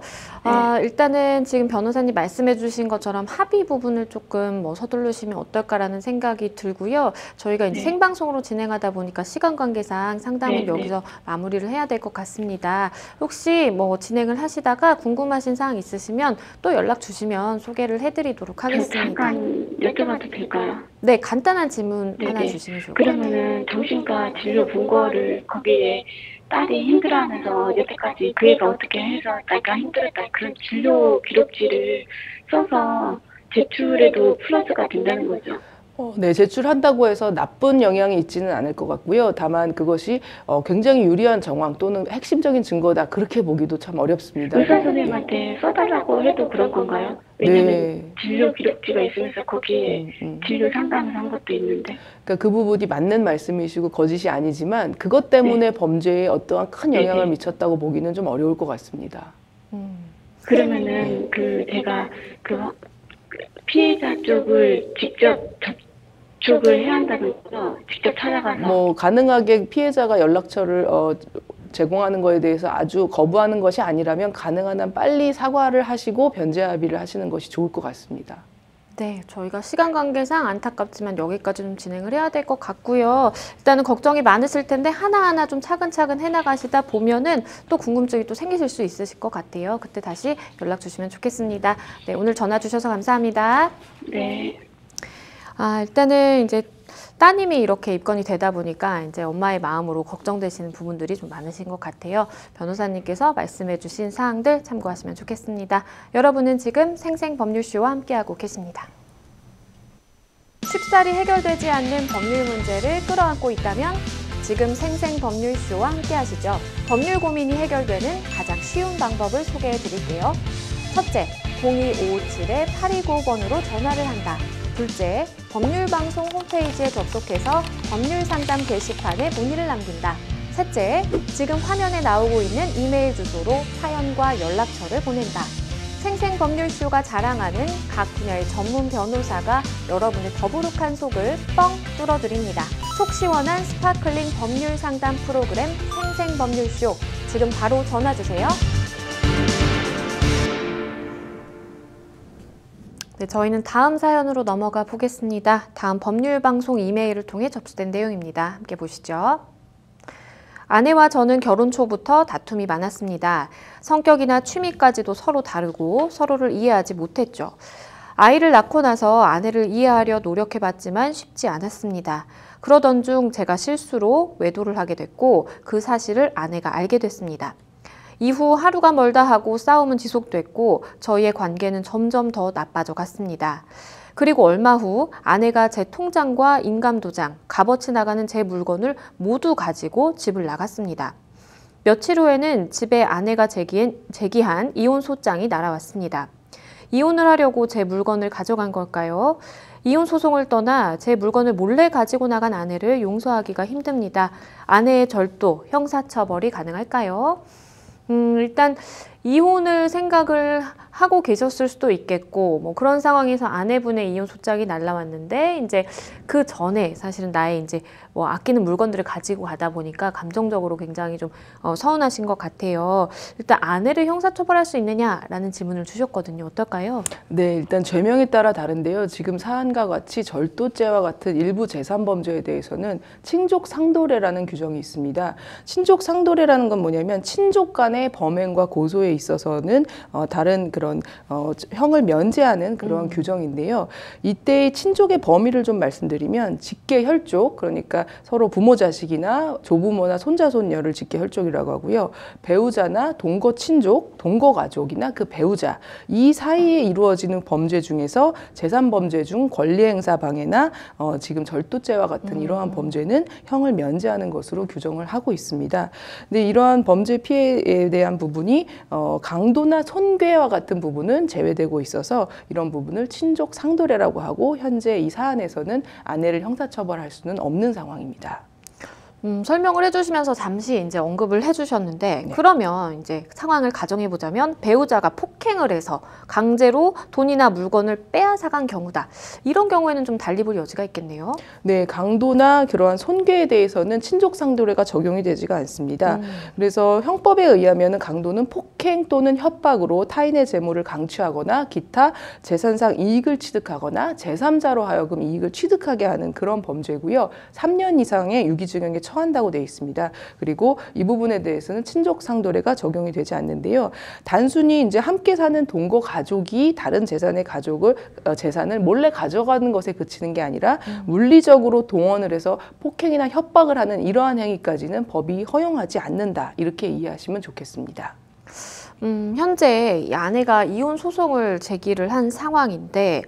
일단은 지금 변호사님 말씀해 주신 것처럼 합의 부분을 조금 뭐 서두르시면 어떨까라는 생각이 들고요. 저희가 이제 네. 생방송으로 진행하다 보니까 시간 관계상 상담은 네, 여기서 마무리를 해야 될 것 같습니다. 혹시 뭐 진행을 하시다가 궁금하신 사항 있으시면 또 연락 주시면 소개를 해드리도록 저 하겠습니다. 잠깐 여쭤봐도 될까요? 네, 간단한 질문 네네. 하나 주시면 좋을 것 같아요. 그러면은 정신과 진료 본 거를 거기에 딸이 힘들어하면서 여태까지 그 애가 어떻게 해서 내가 힘들었다 그런 진료 기록지를 써서 제출해도 플러스가 된다는 거죠. 네, 제출한다고 해서 나쁜 영향이 있지는 않을 것 같고요. 다만 그것이 굉장히 유리한 정황 또는 핵심적인 증거다 그렇게 보기도 참 어렵습니다. 의사 선생님한테 써달라고 해도 그런 건가요? 왜냐면 네. 진료 기록지가 있으면서 거기에 진료 상담을 한 것도 있는데. 그러니까 그 부분이 맞는 말씀이시고 거짓이 아니지만 그것 때문에 범죄에 어떠한 큰 영향을 네네. 미쳤다고 보기는 좀 어려울 것 같습니다. 그러면은 그 제가 그 피해자 쪽을 직접 접촉을 해야 한다는 거죠? 직접 찾아가서. 뭐 가능하게 피해자가 연락처를 제공하는 거에 대해서 아주 거부하는 것이 아니라면 가능한 한 빨리 사과를 하시고 변제 합의를 하시는 것이 좋을 것 같습니다. 네, 저희가 시간 관계상 안타깝지만 여기까지 좀 진행을 해야 될 것 같고요. 일단은 걱정이 많으실 텐데 하나하나 좀 차근차근 해나가시다 보면은 또 궁금증이 또 생기실 수 있으실 것 같아요. 그때 다시 연락 주시면 좋겠습니다. 네, 오늘 전화 주셔서 감사합니다. 네. 일단은 이제 따님이 이렇게 입건이 되다 보니까 이제 엄마의 마음으로 걱정되시는 부분들이 좀 많으신 것 같아요. 변호사님께서 말씀해 주신 사항들 참고하시면 좋겠습니다. 여러분은 지금 생생법률쇼와 함께하고 계십니다. 쉽사리 해결되지 않는 법률 문제를 끌어안고 있다면 지금 생생법률쇼와 함께하시죠. 법률 고민이 해결되는 가장 쉬운 방법을 소개해 드릴게요. 첫째, 02557-8295번으로 전화를 한다. 둘째, 법률방송 홈페이지에 접속해서 법률상담 게시판에 문의를 남긴다. 셋째, 지금 화면에 나오고 있는 이메일 주소로 사연과 연락처를 보낸다. 생생법률쇼가 자랑하는 각 분야의 전문 변호사가 여러분의 더부룩한 속을 뻥 뚫어드립니다. 속 시원한 스파클링 법률 상담 프로그램 생생법률쇼. 지금 바로 전화 주세요. 네, 저희는 다음 사연으로 넘어가 보겠습니다. 다음 법률방송 이메일을 통해 접수된 내용입니다. 함께 보시죠. 아내와 저는 결혼 초부터 다툼이 많았습니다. 성격이나 취미까지도 서로 다르고 서로를 이해하지 못했죠. 아이를 낳고 나서 아내를 이해하려 노력해봤지만 쉽지 않았습니다. 그러던 중 제가 실수로 외도를 하게 됐고 그 사실을 아내가 알게 됐습니다. 이후 하루가 멀다 하고 싸움은 지속됐고 저희의 관계는 점점 더 나빠져 갔습니다. 그리고 얼마 후 아내가 제 통장과 인감도장, 값어치 나가는 제 물건을 모두 가지고 집을 나갔습니다. 며칠 후에는 집에 아내가 제기한 이혼 소장이 날아왔습니다. 이혼을 하려고 제 물건을 가져간 걸까요? 이혼 소송을 떠나 제 물건을 몰래 가지고 나간 아내를 용서하기가 힘듭니다. 아내의 절도, 형사처벌이 가능할까요? 일단 이혼을 생각을 하고 계셨을 수도 있겠고, 뭐 그런 상황에서 아내분의 이혼 소장이 날라왔는데, 이제 그 전에 사실은 나의 이제 뭐 아끼는 물건들을 가지고 가다 보니까 감정적으로 굉장히 좀 서운하신 것 같아요. 일단 아내를 형사처벌할 수 있느냐라는 질문을 주셨거든요. 어떨까요? 네, 일단 죄명에 따라 다른데요. 지금 사안과 같이 절도죄와 같은 일부 재산범죄에 대해서는 친족상도례라는 규정이 있습니다. 친족상도례라는 건 뭐냐면 친족 간의 범행과 고소에 있어서는 다른 그런 형을 면제하는 그런 규정인데요. 이때의 친족의 범위를 좀 말씀드리면 직계혈족, 그러니까 서로 부모 자식이나 조부모나 손자 손녀를 직계혈족이라고 하고요. 배우자나 동거 친족, 동거 가족이나 그 배우자, 이 사이에 이루어지는 범죄 중에서 재산범죄 중 권리행사 방해나 지금 절도죄와 같은 이러한 범죄는 형을 면제하는 것으로 규정을 하고 있습니다. 근데 이러한 범죄 피해에 대한 부분이 강도나 손괴와 같은 부분은 제외되고 있어서 이런 부분을 친족 상도례라고 하고 현재 이 사안에서는 아내를 형사처벌할 수는 없는 상황입니다. 설명을 해주시면서 잠시 이제 언급을 해주셨는데, 네. 그러면 이제 상황을 가정해 보자면 배우자가 폭행을 해서 강제로 돈이나 물건을 빼앗아간 경우다. 이런 경우에는 좀 달리 볼 여지가 있겠네요. 네, 강도나 그러한 손괴에 대해서는 친족상도례가 적용이 되지가 않습니다. 그래서 형법에 의하면 강도는 폭행 또는 협박으로 타인의 재물을 강취하거나 기타 재산상 이익을 취득하거나 제3자로 하여금 이익을 취득하게 하는 그런 범죄고요. 3년 이상의 유기징역에 처한다고 되어 있습니다. 그리고 이 부분에 대해서는 친족상도례가 적용이 되지 않는데요. 단순히 이제 함께 사는 동거 가족이 다른 재산의 재산을 몰래 가져가는 것에 그치는 게 아니라 물리적으로 동원을 해서 폭행이나 협박을 하는 이러한 행위까지는 법이 허용하지 않는다. 이렇게 이해하시면 좋겠습니다. 현재 이 아내가 이혼 소송을 제기를 한 상황인데,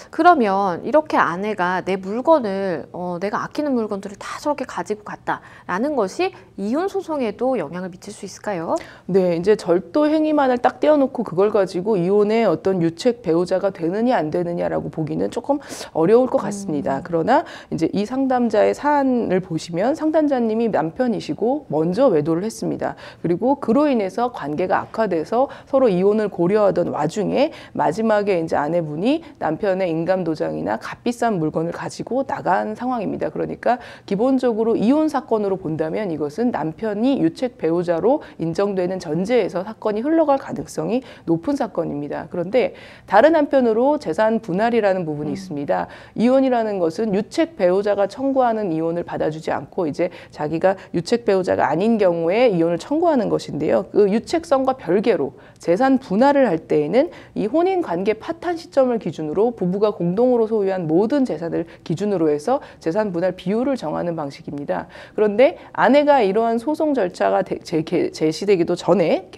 그러면 이렇게 아내가 내 물건을 내가 아끼는 물건들을 다 저렇게 가지고 갔다라는 것이 이혼 소송에도 영향을 미칠 수 있을까요? 네, 이제 절도 행위만을 딱 떼어놓고 그걸 가지고 이혼의 어떤 유책 배우자가 되느냐 안 되느냐라고 보기는 조금 어려울 것 같습니다. 그러나 이제 이 상담자의 사안을 보시면 상담자님이 남편이시고 먼저 외도를 했습니다. 그리고 그로 인해서 관계가 악화돼서 서로 이혼을 고려하던 와중에 마지막에 이제 아내분이 남편의 인감도장이나 값비싼 물건을 가지고 나간 상황입니다. 그러니까 기본적으로 이혼 사건으로 본다면 이것은 남편이 유책 배우자로 인정되는 전제에서 사건이 흘러갈 가능성이 높은 사건입니다. 그런데 다른 한편으로 재산 분할이라는 부분이 있습니다. 이혼이라는 것은 유책 배우자가 청구하는 이혼을 받아주지 않고 이제 자기가 유책 배우자가 아닌 경우에 이혼을 청구하는 것인데요. 그 유책성과 별개로 재산 분할을 할 때에는 이 혼인 관계 파탄 시점을 기준으로 부부가 공동으로 소유한 모든 재산을 기준으로 해서 재산 분할 비율을 정하는 방식입니다. 그런데 아내가 이러한 소송 절차가 개시되기도 전에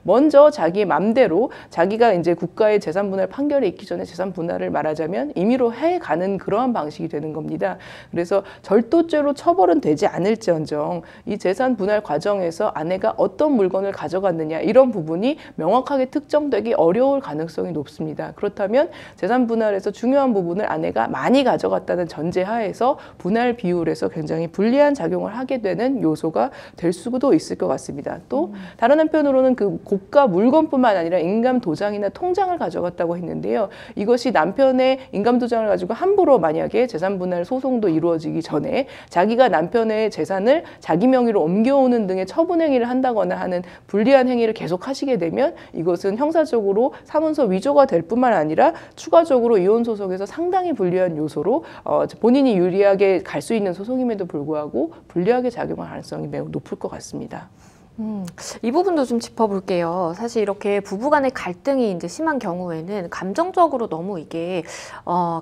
먼저 자기의 맘대로 자기가 이제 국가의 재산 분할 판결이 있기 전에 재산 분할을 말하자면 임의로 해가는 그러한 방식이 되는 겁니다. 그래서 절도죄로 처벌은 되지 않을지언정 이 재산 분할 과정에서 아내가 어떤 물건을 가져갔느냐 이런 부분이 명확하게 특정되기 어려울 가능성이 높습니다. 그렇다면 재산 분할에서 중요한 부분을 아내가 많이 가져갔다는 전제하에서 분할 비율에서 굉장히 불리한 작용을 하게 되는 요소가 될 수도 있을 것 같습니다. 또 다른 한편으로는 그 고가 물건뿐만 아니라 인감도장이나 통장을 가져갔다고 했는데요. 이것이 남편의 인감도장을 가지고 함부로 만약에 재산 분할 소송도 이루어지기 전에 자기가 남편의 재산을 자기 명의로 옮겨오는 등의 처분 행위를 한다거나 하는 불리한 행위를 계속 하시게 되면 이것은 형사적으로 사문서 위조가 될 뿐만 아니라 추가적으로 이혼 소송에서 상당히 불리한 요소로 본인이 유리하게 갈 수 있는 소송임에도 불구하고 불리하게 작용할 가능성이 매우 높을 것 같습니다. 이 부분도 좀 짚어볼게요. 사실 이렇게 부부간의 갈등이 이제 심한 경우에는 감정적으로 너무 이게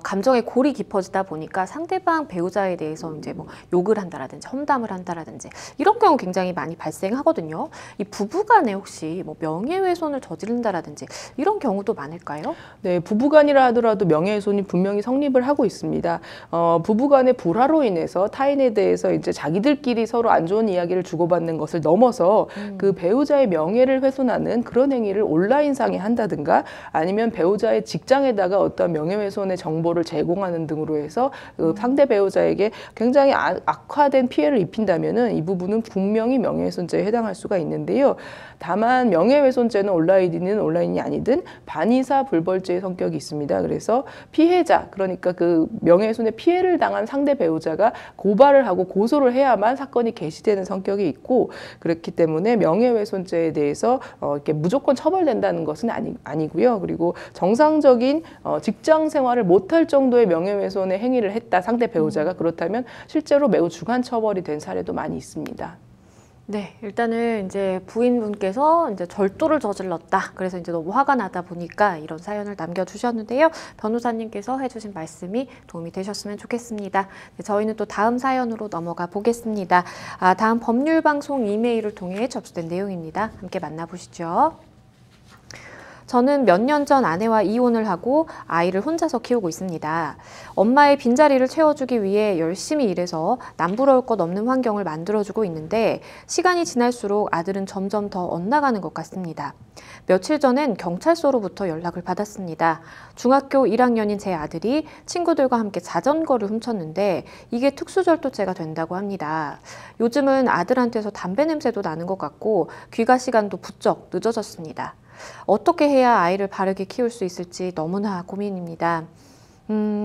감정의 골이 깊어지다 보니까 상대방 배우자에 대해서 이제 뭐 욕을 한다라든지 험담을 한다라든지 이런 경우 굉장히 많이 발생하거든요. 이 부부간에 혹시 뭐 명예훼손을 저지른다라든지 이런 경우도 많을까요? 네, 부부간이라 하더라도 명예훼손이 분명히 성립을 하고 있습니다. 부부간의 불화로 인해서 타인에 대해서 이제 자기들끼리 서로 안 좋은 이야기를 주고받는 것을 넘어서 있어서 그 배우자의 명예를 훼손하는 그런 행위를 온라인상에 한다든가 아니면 배우자의 직장에다가 어떤 명예훼손의 정보를 제공하는 등으로 해서 그 상대 배우자에게 굉장히 악화된 피해를 입힌다면은 이 부분은 분명히 명예훼손죄에 해당할 수가 있는데요. 다만 명예훼손죄는 온라인이 아니든 반의사 불벌죄의 성격이 있습니다. 그래서 피해자, 그러니까 그 명예훼손의 피해를 당한 상대 배우자가 고발을 하고 고소를 해야만 사건이 개시되는 성격이 있고, 그렇기 때문에 명예훼손죄에 대해서 이렇게 무조건 처벌된다는 것은 아니고요. 그리고 정상적인 직장 생활을 못할 정도의 명예훼손의 행위를 했다, 상대 배우자가. 그렇다면 실제로 매우 중한 처벌이 된 사례도 많이 있습니다. 네, 일단은 이제 부인분께서 이제 절도를 저질렀다. 그래서 이제 너무 화가 나다 보니까 이런 사연을 남겨주셨는데요. 변호사님께서 해주신 말씀이 도움이 되셨으면 좋겠습니다. 네, 저희는 또 다음 사연으로 넘어가 보겠습니다. 다음 법률방송 이메일을 통해 접수된 내용입니다. 함께 만나보시죠. 저는 몇 년 전 아내와 이혼을 하고 아이를 혼자서 키우고 있습니다. 엄마의 빈자리를 채워주기 위해 열심히 일해서 남부러울 것 없는 환경을 만들어주고 있는데 시간이 지날수록 아들은 점점 더 엇나가는 것 같습니다. 며칠 전엔 경찰서로부터 연락을 받았습니다. 중학교 1학년인 제 아들이 친구들과 함께 자전거를 훔쳤는데 이게 특수절도죄가 된다고 합니다. 요즘은 아들한테서 담배 냄새도 나는 것 같고 귀가 시간도 부쩍 늦어졌습니다. 어떻게 해야 아이를 바르게 키울 수 있을지 너무나 고민입니다.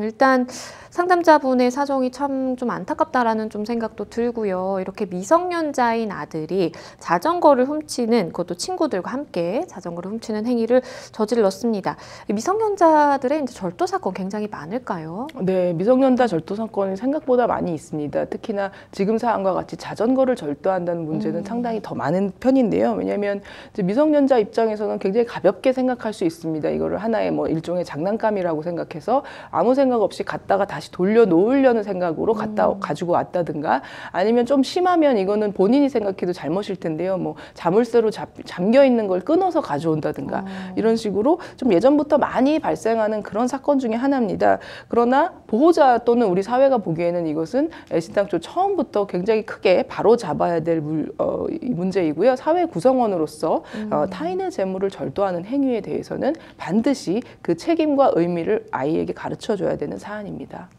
일단 상담자분의 사정이 참 좀 안타깝다라는 좀 생각도 들고요. 이렇게 미성년자인 아들이 자전거를 훔치는, 그것도 친구들과 함께 자전거를 훔치는 행위를 저질렀습니다. 미성년자들의 이제 절도 사건 굉장히 많을까요? 네, 미성년자 절도 사건이 생각보다 많이 있습니다. 특히나 지금 사안과 같이 자전거를 절도한다는 문제는 상당히 더 많은 편인데요. 왜냐하면 이제 미성년자 입장에서는 굉장히 가볍게 생각할 수 있습니다. 이거를 하나의 뭐 일종의 장난감이라고 생각해서 아무 생각 없이 갔다가 다시 돌려놓으려는 생각으로 가지고 왔다든가, 아니면 좀 심하면 이거는 본인이 생각해도 잘못일 텐데요. 뭐 자물쇠로 잠겨 있는 걸 끊어서 가져온다든가 이런 식으로 좀 예전부터 많이 발생하는 그런 사건 중에 하나입니다. 그러나 보호자 또는 우리 사회가 보기에는 이것은 애시당초 처음부터 굉장히 크게 바로 잡아야 될 문제이고요. 사회 구성원으로서 타인의 재물을 절도하는 행위에 대해서는 반드시 그 책임과 의미를 아이에게 가르쳐줘야 되는 사안입니다.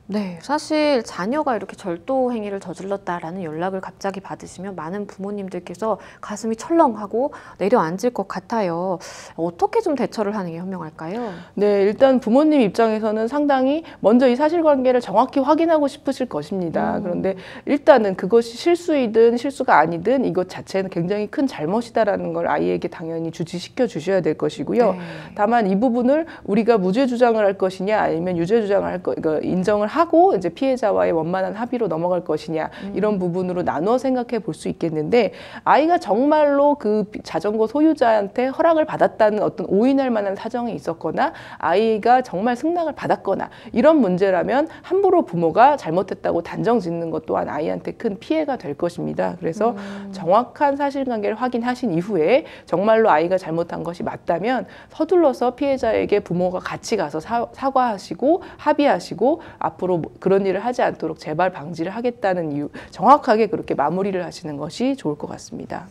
네, 사실 자녀가 이렇게 절도 행위를 저질렀다라는 연락을 갑자기 받으시면 많은 부모님들께서 가슴이 철렁하고 내려앉을 것 같아요. 어떻게 좀 대처를 하는 게 현명할까요? 네, 일단 부모님 입장에서는 상당히 먼저 이 사실관계를 정확히 확인하고 싶으실 것입니다. 그런데 일단은 그것이 실수이든 실수가 아니든 이것 자체는 굉장히 큰 잘못이다라는 걸 아이에게 당연히 주지시켜 주셔야 될 것이고요. 네. 다만 이 부분을 우리가 무죄 주장을 할 것이냐 아니면 유죄 주장을 할 인정을 하고 이제 피해자와의 원만한 합의로 넘어갈 것이냐, 이런 부분으로 나눠 생각해 볼 수 있겠는데, 아이가 정말로 그 자전거 소유자한테 허락을 받았다는 어떤 오인할 만한 사정이 있었거나 아이가 정말 승낙을 받았거나 이런 문제라면 함부로 부모가 잘못했다고 단정 짓는 것 또한 아이한테 큰 피해가 될 것입니다. 그래서 정확한 사실관계를 확인하신 이후에 정말로 아이가 잘못한 것이 맞다면 서둘러서 피해자에게 부모가 같이 가서 사과하시고 합의하시고 앞으로 그런 일을 하지 않도록 재발 방지를 하겠다는 이유, 정확하게 그렇게 마무리를 하시는 것이 좋을 것 같습니다.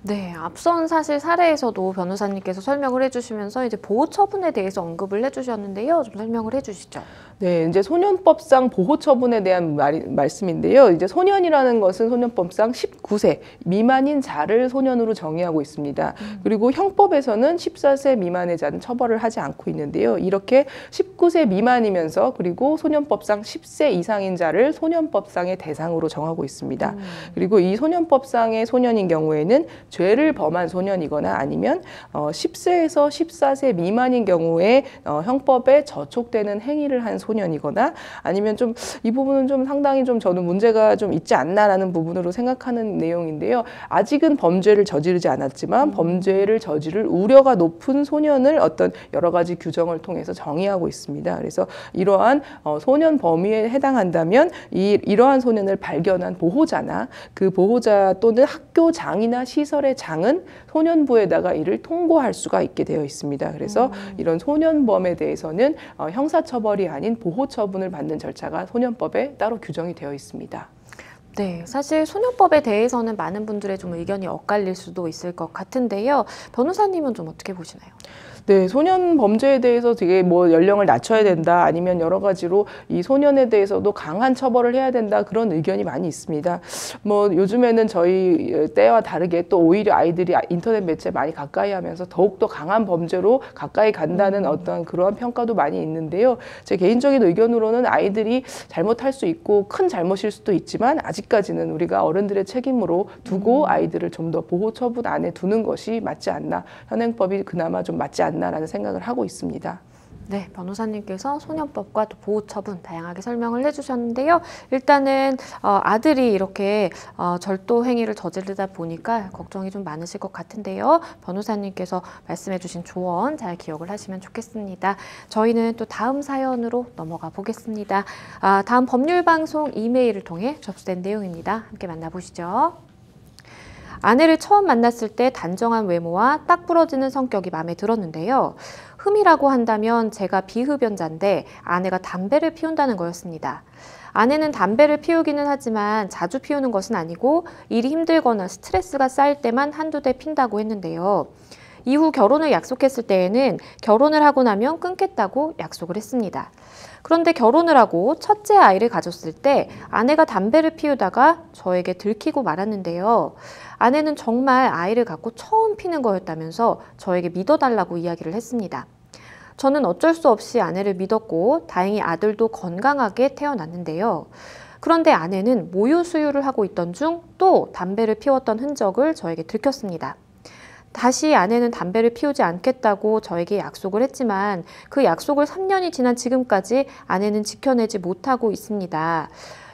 네, 앞선 사실 사례에서도 변호사님께서 설명을 해주시면서 이제 보호 처분에 대해서 언급을 해주셨는데요. 좀 설명을 해주시죠. 네, 이제 소년법상 보호 처분에 대한 말씀인데요. 이제 소년이라는 것은 소년법상 19세 미만인 자를 소년으로 정의하고 있습니다. 그리고 형법에서는 14세 미만의 자는 처벌을 하지 않고 있는데요. 이렇게 19세 미만이면서 그리고 소년법상 10세 이상인 자를 소년법상의 대상으로 정하고 있습니다. 그리고 이 소년법상의 소년인 경우에는 죄를 범한 소년이거나 아니면 10세에서 14세 미만인 경우에 형법에 저촉되는 행위를 한 소년이거나 아니면 좀 이 부분은 좀 상당히 좀 저는 문제가 좀 있지 않나라는 부분으로 생각하는 내용인데요. 아직은 범죄를 저지르지 않았지만 범죄를 저지를 우려가 높은 소년을 어떤 여러 가지 규정을 통해서 정의하고 있습니다. 그래서 이러한 소년 범위에 해당한다면 이러한 소년을 발견한 보호자나 그 보호자 또는 학교장이나 시설의 장은 소년부에다가 이를 통보할 수가 있게 되어 있습니다. 그래서 이런 소년범에 대해서는 형사처벌이 아닌 보호처분을 받는 절차가 소년법에 따로 규정이 되어 있습니다. 네, 사실 소년법에 대해서는 많은 분들의 좀 의견이 엇갈릴 수도 있을 것 같은데요. 변호사님은 좀 어떻게 보시나요? 네, 소년 범죄에 대해서 되게 뭐 연령을 낮춰야 된다, 아니면 여러 가지로 이 소년에 대해서도 강한 처벌을 해야 된다, 그런 의견이 많이 있습니다. 뭐 요즘에는 저희 때와 다르게 또 오히려 아이들이 인터넷 매체 많이 가까이 하면서 더욱더 강한 범죄로 가까이 간다는 어떤 그러한 평가도 많이 있는데요. 제 개인적인 의견으로는 아이들이 잘못할 수 있고 큰 잘못일 수도 있지만 아직까지는 우리가 어른들의 책임으로 두고 아이들을 좀 더 보호 처분 안에 두는 것이 맞지 않나, 현행법이 그나마 좀 맞지 않나라는 생각을 하고 있습니다. 네, 변호사님께서 소년법과 또 보호처분 다양하게 설명을 해주셨는데요. 일단은 아들이 이렇게 절도 행위를 저지르다 보니까 걱정이 좀 많으실 것 같은데요. 변호사님께서 말씀해주신 조언 잘 기억을 하시면 좋겠습니다. 저희는 또 다음 사연으로 넘어가 보겠습니다. 다음 법률방송 이메일을 통해 접수된 내용입니다. 함께 만나보시죠. 아내를 처음 만났을 때 단정한 외모와 딱 부러지는 성격이 마음에 들었는데요. 흠이라고 한다면 제가 비흡연자인데 아내가 담배를 피운다는 거였습니다. 아내는 담배를 피우기는 하지만 자주 피우는 것은 아니고 일이 힘들거나 스트레스가 쌓일 때만 한두 대 핀다고 했는데요. 이후 결혼을 약속했을 때에는 결혼을 하고 나면 끊겠다고 약속을 했습니다. 그런데 결혼을 하고 첫째 아이를 가졌을 때 아내가 담배를 피우다가 저에게 들키고 말았는데요. 아내는 정말 아이를 갖고 처음 피는 거였다면서 저에게 믿어달라고 이야기를 했습니다. 저는 어쩔 수 없이 아내를 믿었고 다행히 아들도 건강하게 태어났는데요. 그런데 아내는 모유 수유를 하고 있던 중 또 담배를 피웠던 흔적을 저에게 들켰습니다. 다시 아내는 담배를 피우지 않겠다고 저에게 약속을 했지만 그 약속을 3년이 지난 지금까지 아내는 지켜내지 못하고 있습니다.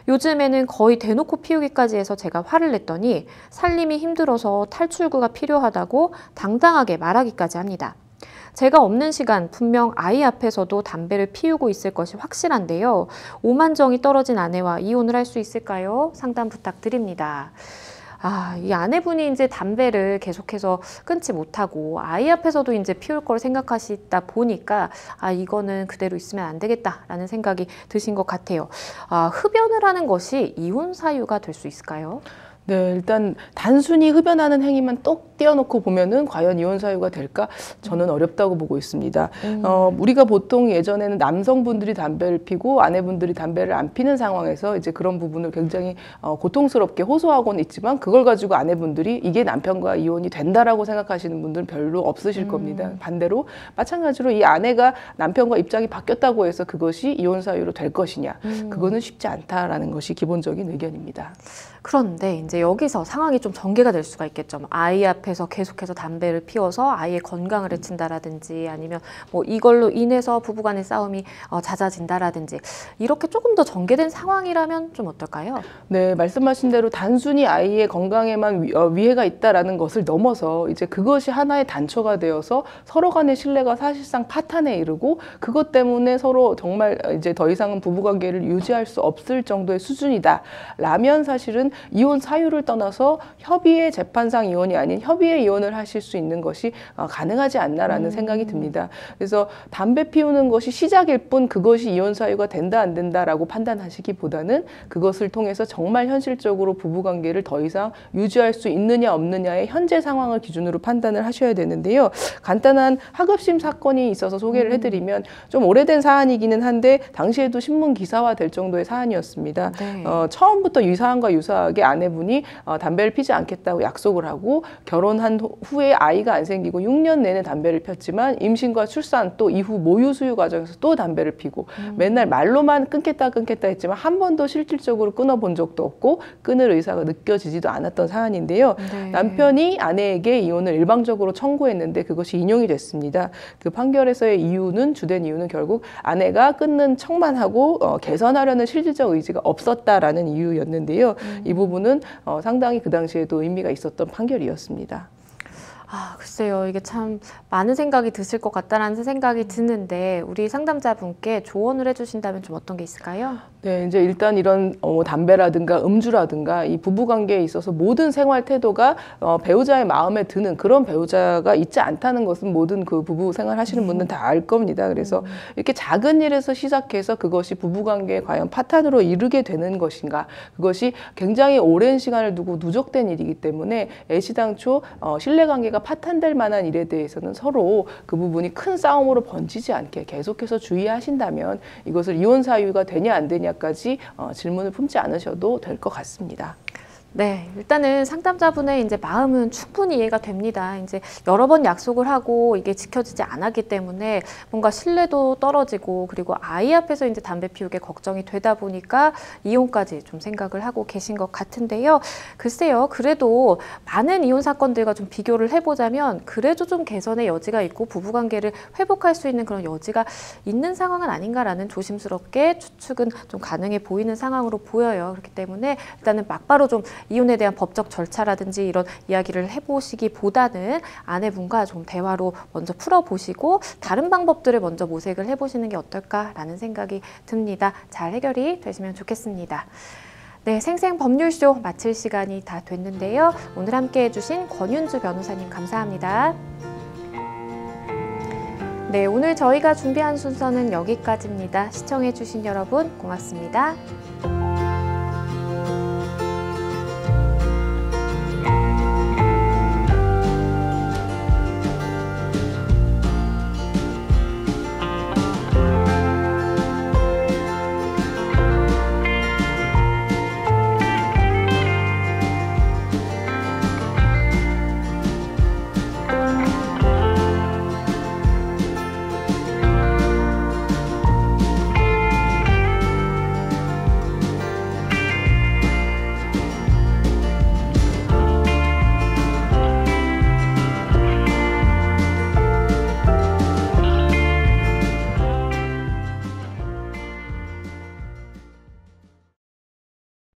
요즘에는 거의 대놓고 피우기까지 해서 제가 화를 냈더니 살림이 힘들어서 탈출구가 필요하다고 당당하게 말하기까지 합니다. 제가 없는 시간 분명 아이 앞에서도 담배를 피우고 있을 것이 확실한데요. 오만정이 떨어진 아내와 이혼을 할 수 있을까요? 상담 부탁드립니다. 이 아내분이 이제 담배를 계속해서 끊지 못하고 아이 앞에서도 이제 피울 걸 생각하시다 보니까 이거는 그대로 있으면 안 되겠다라는 생각이 드신 것 같아요. 흡연을 하는 것이 이혼 사유가 될 수 있을까요? 네, 일단 단순히 흡연하는 행위만 똑 떼어놓고 보면은 과연 이혼 사유가 될까? 저는 어렵다고 보고 있습니다. 우리가 보통 예전에는 남성분들이 담배를 피고 아내분들이 담배를 안 피는 상황에서 이제 그런 부분을 굉장히 고통스럽게 호소하고는 있지만 그걸 가지고 아내분들이 이게 남편과 이혼이 된다라고 생각하시는 분들은 별로 없으실 겁니다. 반대로 마찬가지로 이 아내가 남편과 입장이 바뀌었다고 해서 그것이 이혼 사유로 될 것이냐? 그거는 쉽지 않다라는 것이 기본적인 의견입니다. 그런데 이제 여기서 상황이 좀 전개가 될 수가 있겠죠. 아이 앞에서 계속해서 담배를 피워서 아이의 건강을 해친다라든지 아니면 뭐 이걸로 인해서 부부간의 싸움이 잦아진다라든지 이렇게 조금 더 전개된 상황이라면 좀 어떨까요? 네, 말씀하신 대로 단순히 아이의 건강에만 위해가 있다라는 것을 넘어서 이제 그것이 하나의 단초가 되어서 서로 간의 신뢰가 사실상 파탄에 이르고 그것 때문에 서로 정말 이제 더 이상은 부부관계를 유지할 수 없을 정도의 수준이다라면 사실은 이혼 사유를 떠나서 협의의 재판상 이혼이 아닌 협의의 이혼을 하실 수 있는 것이 가능하지 않나라는 생각이 듭니다. 그래서 담배 피우는 것이 시작일 뿐 그것이 이혼 사유가 된다 안 된다라고 판단하시기보다는 그것을 통해서 정말 현실적으로 부부관계를 더 이상 유지할 수 있느냐 없느냐의 현재 상황을 기준으로 판단을 하셔야 되는데요. 간단한 하급심 사건이 있어서 소개를 해드리면 좀 오래된 사안이기는 한데 당시에도 신문 기사화 될 정도의 사안이었습니다. 네. 처음부터 이 사안과 유사하게 아내분이 담배를 피지 않겠다고 약속을 하고 결혼한 후에 아이가 안 생기고 6년 내내 담배를 폈지만 임신과 출산 또 이후 모유 수유 과정에서 또 담배를 피고 맨날 말로만 끊겠다 했지만 한 번도 실질적으로 끊어본 적도 없고 끊을 의사가 느껴지지도 않았던 사안인데요. 네. 남편이 아내에게 이혼을 일방적으로 청구했는데 그것이 인용이 됐습니다. 그 판결에서의 이유는 주된 이유는 결국 아내가 끊는 척만 하고 개선하려는 실질적 의지가 없었다라는 이유였는데요. 이 부분은 상당히 그 당시에도 의미가 있었던 판결이었습니다. 글쎄요. 이게 참 많은 생각이 드실 것 같다라는 생각이 드는데 우리 상담자분께 조언을 해주신다면 좀 어떤 게 있을까요? 네, 이제 일단 이런 담배라든가 음주라든가 이 부부관계에 있어서 모든 생활 태도가 배우자의 마음에 드는 그런 배우자가 있지 않다는 것은 모든 그 부부 생활 하시는 분들은 다 알 겁니다. 그래서 이렇게 작은 일에서 시작해서 그것이 부부관계에 과연 파탄으로 이르게 되는 것인가, 그것이 굉장히 오랜 시간을 두고 누적된 일이기 때문에 애시당초 신뢰관계가 파탄될 만한 일에 대해서는 서로 그 부분이 큰 싸움으로 번지지 않게 계속해서 주의하신다면 이것을 이혼 사유가 되냐 안 되냐까지 질문을 품지 않으셔도 될 것 같습니다. 네, 일단은 상담자분의 이제 마음은 충분히 이해가 됩니다. 이제 여러 번 약속을 하고 이게 지켜지지 않았기 때문에 뭔가 신뢰도 떨어지고 그리고 아이 앞에서 이제 담배 피우게 걱정이 되다 보니까 이혼까지 좀 생각을 하고 계신 것 같은데요. 글쎄요, 그래도 많은 이혼 사건들과 좀 비교를 해보자면 그래도 좀 개선의 여지가 있고 부부관계를 회복할 수 있는 그런 여지가 있는 상황은 아닌가라는 조심스럽게 추측은 좀 가능해 보이는 상황으로 보여요. 그렇기 때문에 일단은 막바로 좀 이혼에 대한 법적 절차라든지 이런 이야기를 해보시기보다는 아내분과 좀 대화로 먼저 풀어보시고 다른 방법들을 먼저 모색을 해보시는 게 어떨까라는 생각이 듭니다. 잘 해결이 되시면 좋겠습니다. 네, 생생법률쇼 마칠 시간이 다 됐는데요. 오늘 함께 해주신 권윤주 변호사님 감사합니다. 네, 오늘 저희가 준비한 순서는 여기까지입니다. 시청해주신 여러분 고맙습니다.